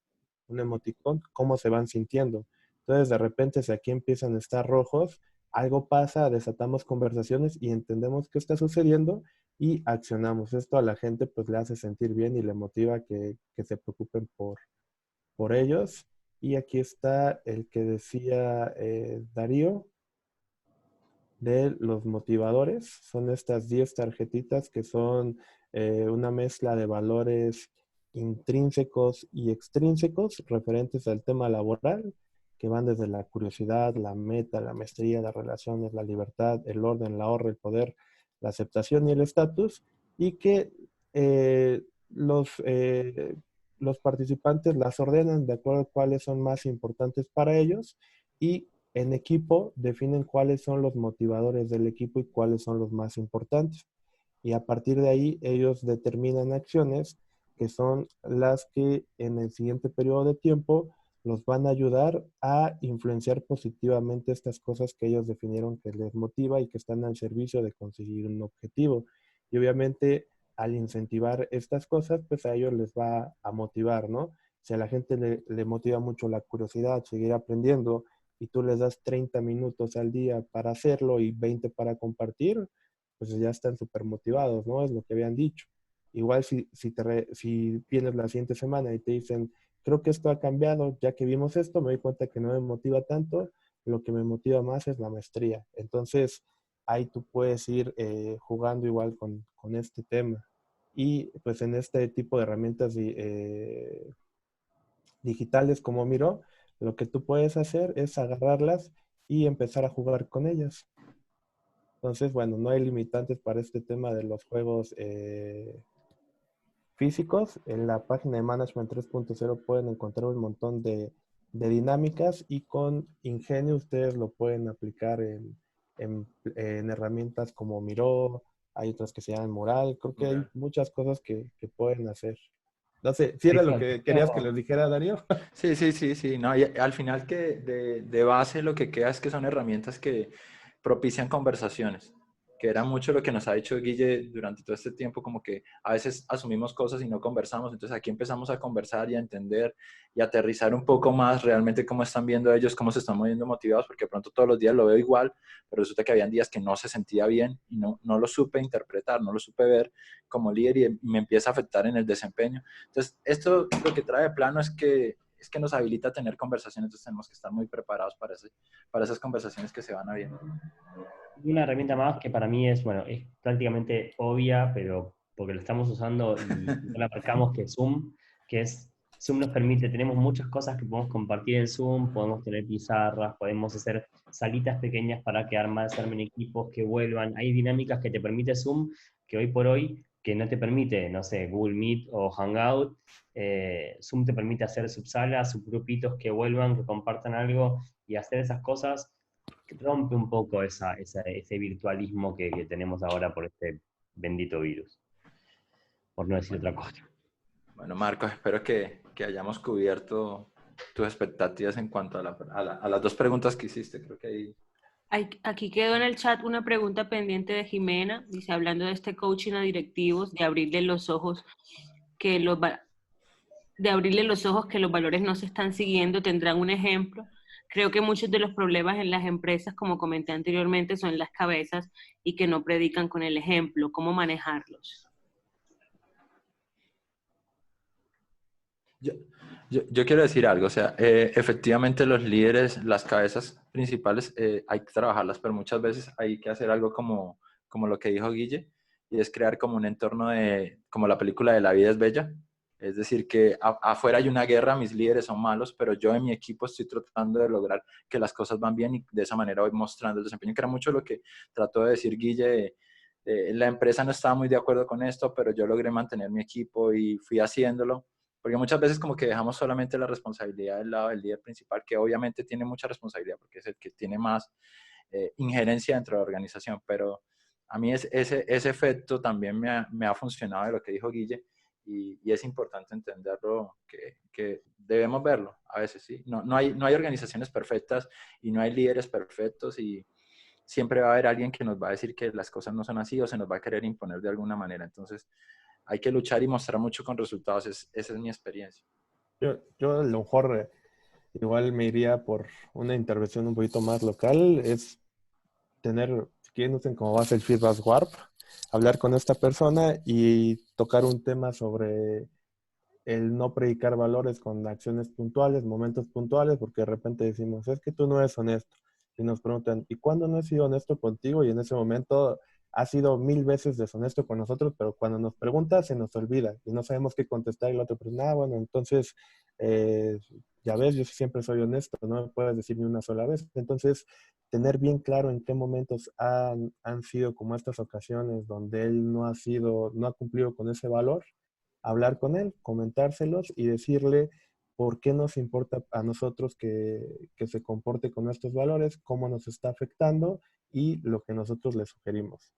un emoticón, cómo se van sintiendo. Entonces, de repente, si aquí empiezan a estar rojos, algo pasa, desatamos conversaciones y entendemos qué está sucediendo y accionamos. Esto a la gente pues le hace sentir bien y le motiva que se preocupen por ellos. Y aquí está el que decía Darío de los motivadores. Son estas 10 tarjetitas que son una mezcla de valores intrínsecos y extrínsecos referentes al tema laboral, que van desde la curiosidad, la meta, la maestría, las relaciones, la libertad, el orden, la honra, el poder, la aceptación y el estatus, y que eh, los, eh, los participantes las ordenan de acuerdo a cuáles son más importantes para ellos y en equipo definen cuáles son los motivadores del equipo y cuáles son los más importantes. Y a partir de ahí ellos determinan acciones que son las que en el siguiente periodo de tiempo los van a ayudar a influenciar positivamente estas cosas que ellos definieron que les motiva y que están al servicio de conseguir un objetivo. Y obviamente al incentivar estas cosas, pues a ellos les va a motivar, ¿no? Si a la gente le motiva mucho la curiosidad, seguir aprendiendo, y tú les das 30 minutos al día para hacerlo y 20 para compartir, pues ya están súper motivados, ¿no? Es lo que habían dicho. Igual si vienes la siguiente semana y te dicen, creo que esto ha cambiado, ya que vimos esto, me doy cuenta que no me motiva tanto, lo que me motiva más es la maestría. Entonces, ahí tú puedes ir jugando igual con este tema. Y pues en este tipo de herramientas digitales como Miro, lo que tú puedes hacer es agarrarlas y empezar a jugar con ellas. Entonces, bueno, no hay limitantes para este tema de los juegos físicos. En la página de Management 3.0 pueden encontrar un montón de dinámicas y con ingenio ustedes lo pueden aplicar en herramientas como Miro, hay otras que se llaman Moral, creo que hay muchas cosas que pueden hacer. No sé, ¿si era lo que querías que les dijera, Darío? Sí. No, y al final que de base lo que queda es que son herramientas que propician conversaciones, que era mucho lo que nos ha dicho Guille durante todo este tiempo, como que a veces asumimos cosas y no conversamos, entonces aquí empezamos a conversar y a entender y a aterrizar un poco más realmente cómo están viendo ellos, cómo se están moviendo motivados, porque de pronto todos los días lo veo igual, pero resulta que habían días que no se sentía bien y no lo supe interpretar, no lo supe ver como líder y me empieza a afectar en el desempeño. Entonces, esto lo que trae de plano es que nos habilita a tener conversaciones, entonces tenemos que estar muy preparados para esas conversaciones que se van abriendo. Una herramienta más que para mí es, bueno, es prácticamente obvia, pero porque lo estamos usando y no la marcamos, que es Zoom, que es, Zoom nos permite, tenemos muchas cosas que podemos compartir en Zoom, podemos tener pizarras, podemos hacer salitas pequeñas para que se armen equipos, que vuelvan, hay dinámicas que te permite Zoom, que hoy por hoy, que no te permite, no sé, Google Meet o Hangout, Zoom te permite hacer subsalas, subgrupitos que vuelvan, que compartan algo, y hacer esas cosas rompe un poco ese virtualismo que tenemos ahora por este bendito virus, por no decir otra cosa. Bueno, Marcos, espero que hayamos cubierto tus expectativas en cuanto a las dos preguntas que hiciste. Creo que ahí... Aquí quedó en el chat una pregunta pendiente de Jimena, dice, hablando de este coaching a directivos, de abrirle los ojos que los valores no se están siguiendo, ¿tendrán un ejemplo? Creo que muchos de los problemas en las empresas, como comenté anteriormente, son las cabezas y que no predican con el ejemplo. ¿Cómo manejarlos? Yo quiero decir algo, o sea, efectivamente los líderes, las cabezas principales, hay que trabajarlas, pero muchas veces hay que hacer algo como lo que dijo Guille, y es crear como un entorno como la película de La vida es bella. Es decir, que afuera hay una guerra, mis líderes son malos, pero yo en mi equipo estoy tratando de lograr que las cosas van bien y de esa manera voy mostrando el desempeño, que era mucho lo que trató de decir Guille la empresa no estaba muy de acuerdo con esto, pero yo logré mantener mi equipo y fui haciéndolo. Porque muchas veces como que dejamos solamente la responsabilidad del lado del líder principal, que obviamente tiene mucha responsabilidad porque es el que tiene más injerencia dentro de la organización, pero a mí ese efecto también me ha funcionado de lo que dijo Guille, y es importante entenderlo, que debemos verlo a veces, ¿sí? No hay organizaciones perfectas y no hay líderes perfectos, y siempre va a haber alguien que nos va a decir que las cosas no son así o se nos va a querer imponer de alguna manera. Entonces hay que luchar y mostrar mucho con resultados. Esa es mi experiencia. Yo a lo mejor igual me iría por una intervención un poquito más local, es tener, si quieren, usen como base el feedback warp, hablar con esta persona y tocar un tema sobre el no predicar valores con acciones puntuales, momentos puntuales, porque de repente decimos, es que tú no eres honesto. Y nos preguntan, ¿y cuándo no he sido honesto contigo? Y en ese momento ha sido 1000 veces deshonesto con nosotros, pero cuando nos pregunta se nos olvida y no sabemos qué contestar, y el otro, pues nada, bueno, entonces, eh, ya ves, yo siempre soy honesto, no me puedes decir ni una sola vez. Entonces, tener bien claro en qué momentos han sido como estas ocasiones donde él no ha cumplido con ese valor, hablar con él, comentárselos y decirle por qué nos importa a nosotros que se comporte con estos valores, cómo nos está afectando y lo que nosotros le sugerimos.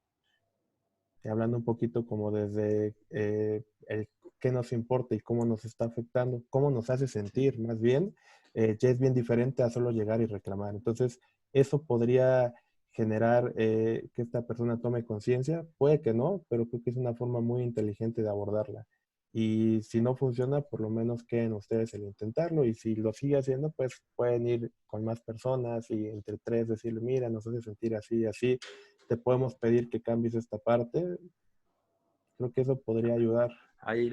Y hablando un poquito como desde el qué nos importa y cómo nos está afectando, cómo nos hace sentir más bien, ya es bien diferente a solo llegar y reclamar. Entonces, eso podría generar que esta persona tome conciencia. Puede que no, pero creo que es una forma muy inteligente de abordarla. Y si no funciona, por lo menos queden ustedes el intentarlo. Y si lo sigue haciendo, pues pueden ir con más personas y entre tres decirle, mira, nos hace sentir así y así, te podemos pedir que cambies esta parte. Creo que eso podría ayudar. Ahí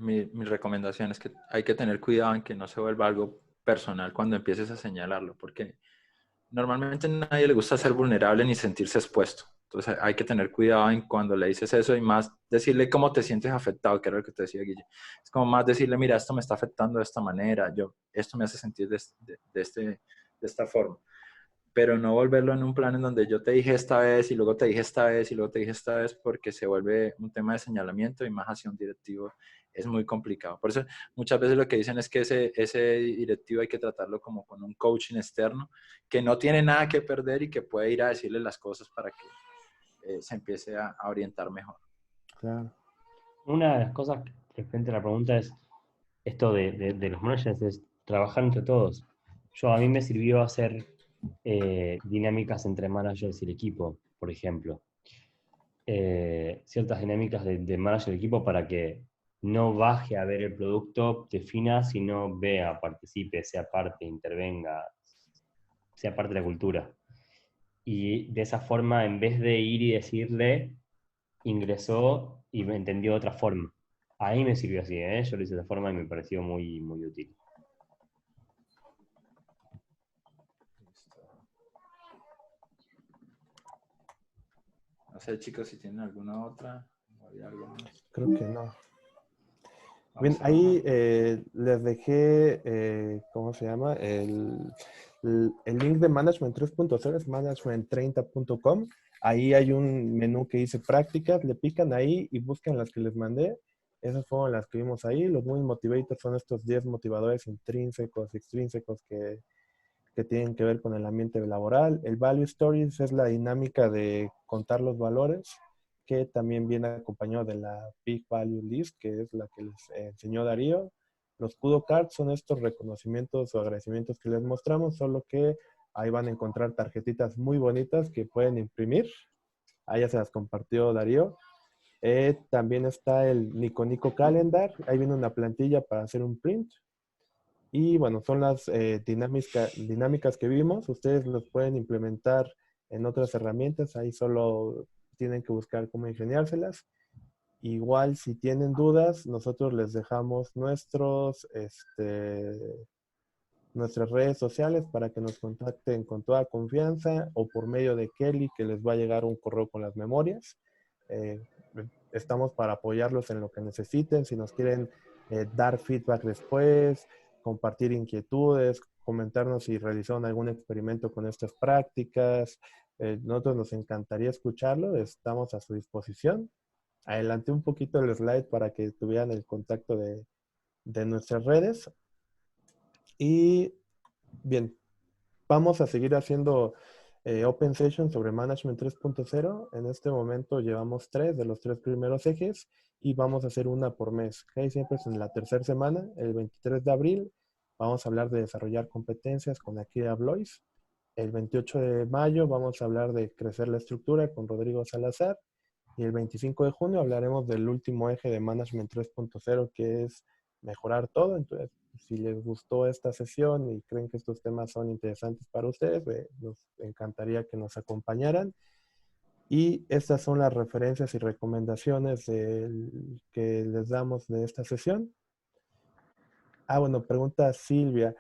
mi recomendación es que hay que tener cuidado en que no se vuelva algo personal cuando empieces a señalarlo, porque normalmente a nadie le gusta ser vulnerable ni sentirse expuesto. Entonces hay que tener cuidado en cuando le dices eso, y más decirle cómo te sientes afectado, que era lo que te decía Guille. Es como más decirle, mira, esto me está afectando de esta manera, esto me hace sentir de esta forma. Pero no volverlo en un plan en donde yo te dije esta vez y luego te dije esta vez y luego te dije esta vez, porque se vuelve un tema de señalamiento y más hacia un directivo es muy complicado. Por eso muchas veces lo que dicen es que ese directivo hay que tratarlo como con un coaching externo que no tiene nada que perder y que puede ir a decirle las cosas para que se empiece a orientar mejor. Claro. Una de las cosas referente a la pregunta es esto de los managers, es trabajar entre todos. A mí me sirvió hacer dinámicas entre managers y el equipo, por ejemplo. Ciertas dinámicas de manager y equipo para que no baje a ver el producto, defina, sino vea, participe, sea parte, intervenga, sea parte de la cultura. Y de esa forma, en vez de ir y decirle, ingresó y me entendió de otra forma. Ahí me sirvió así, ¿eh? Yo lo hice de esa forma y me pareció muy, muy útil. No sé, chicos, si tienen alguna otra. ¿Hay algo más? Creo que no. Bien, Vamos a- ahí les dejé, ¿cómo se llama? El link de Management 3.0 es management30.com. Ahí hay un menú que dice prácticas, le pican ahí y buscan las que les mandé. Esas fueron las que vimos ahí. Los Moving Motivators son estos 10 motivadores intrínsecos y extrínsecos que tienen que ver con el ambiente laboral. El Value Stories es la dinámica de contar los valores, que también viene acompañado de la Big Value List, que es la que les enseñó Darío. Los Kudo Cards son estos reconocimientos o agradecimientos que les mostramos, solo que ahí van a encontrar tarjetitas muy bonitas que pueden imprimir. Ahí ya se las compartió Darío. También está el Nico Nico Calendar. Ahí viene una plantilla para hacer un print. Y bueno, son las dinámicas que vimos. Ustedes los pueden implementar en otras herramientas. Ahí solo tienen que buscar cómo ingeniárselas. Igual, si tienen dudas, nosotros les dejamos nuestras redes sociales para que nos contacten con toda confianza, o por medio de Kelly, que les va a llegar un correo con las memorias. Eh, Estamos para apoyarlos en lo que necesiten. Si nos quieren dar feedback después, compartir inquietudes, comentarnos si realizaron algún experimento con estas prácticas, Nosotros nos encantaría escucharlo, estamos a su disposición. Adelanté un poquito el slide para que tuvieran el contacto de nuestras redes. Y bien, vamos a seguir haciendo Open Session sobre Management 3.0. En este momento llevamos 3 de los 3 primeros ejes y vamos a hacer una por mes. ¿Okay? Siempre es en la tercera semana, el 23 de abril. Vamos a hablar de desarrollar competencias con Akira Blois. El 28 de mayo vamos a hablar de crecer la estructura con Rodrigo Salazar. Y el 25 de junio hablaremos del último eje de Management 3.0, que es mejorar todo. Entonces, si les gustó esta sesión y creen que estos temas son interesantes para ustedes, nos encantaría que nos acompañaran. Y estas son las referencias y recomendaciones que les damos de esta sesión. Bueno, pregunta Silvia.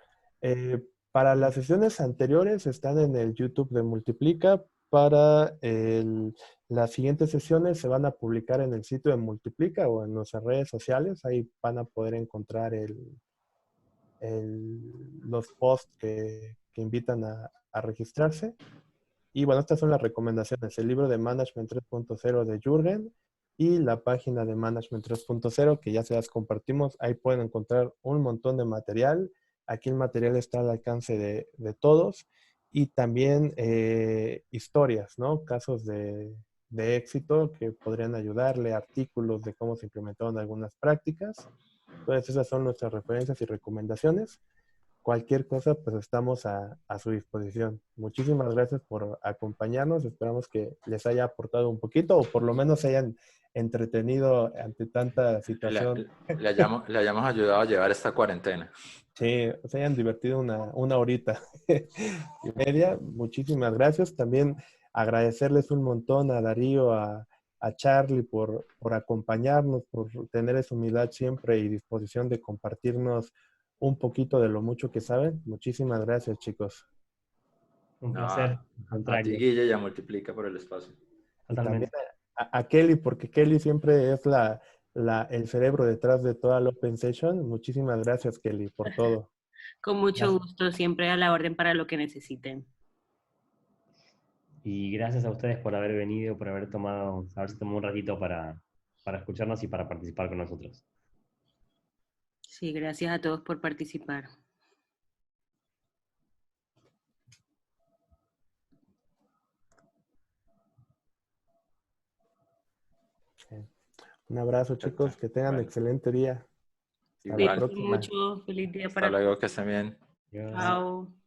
Para las sesiones anteriores están en el YouTube de Multiplica. Para las siguientes sesiones se van a publicar en el sitio de Multiplica o en nuestras redes sociales. Ahí van a poder encontrar los posts que invitan a registrarse. Y bueno, estas son las recomendaciones. El libro de Management 3.0 de Jürgen y la página de Management 3.0 que ya se las compartimos. Ahí pueden encontrar un montón de material. Aquí el material está al alcance de todos. Y también historias, ¿no? Casos de éxito que podrían ayudarle, artículos de cómo se implementaron algunas prácticas. Entonces esas son nuestras referencias y recomendaciones. Cualquier cosa, pues estamos a su disposición. Muchísimas gracias por acompañarnos. Esperamos que les haya aportado un poquito o por lo menos se hayan entretenido ante tanta situación. Le hayamos ayudado a llevar esta cuarentena. Sí, se hayan divertido una horita y media. Muchísimas gracias. También agradecerles un montón a Darío, a Charlie por acompañarnos, por tener esa humildad siempre y disposición de compartirnos un poquito de lo mucho que saben. Muchísimas gracias, chicos. Un placer. A ti, Guille, ya Multiplica por el espacio. Y Totalmente. también a Kelly, porque Kelly siempre es el cerebro detrás de toda la Open Session. Muchísimas gracias, Kelly, por todo. Con mucho gusto, siempre a la orden para lo que necesiten. Y gracias a ustedes por haber venido, por haberse tomado un ratito para escucharnos y para participar con nosotros. Sí, gracias a todos por participar. Un abrazo, chicos. Que tengan un excelente día. Hasta la próxima. Mucho. Feliz día Hasta para luego, todos. que estén bien. Adiós. Chao.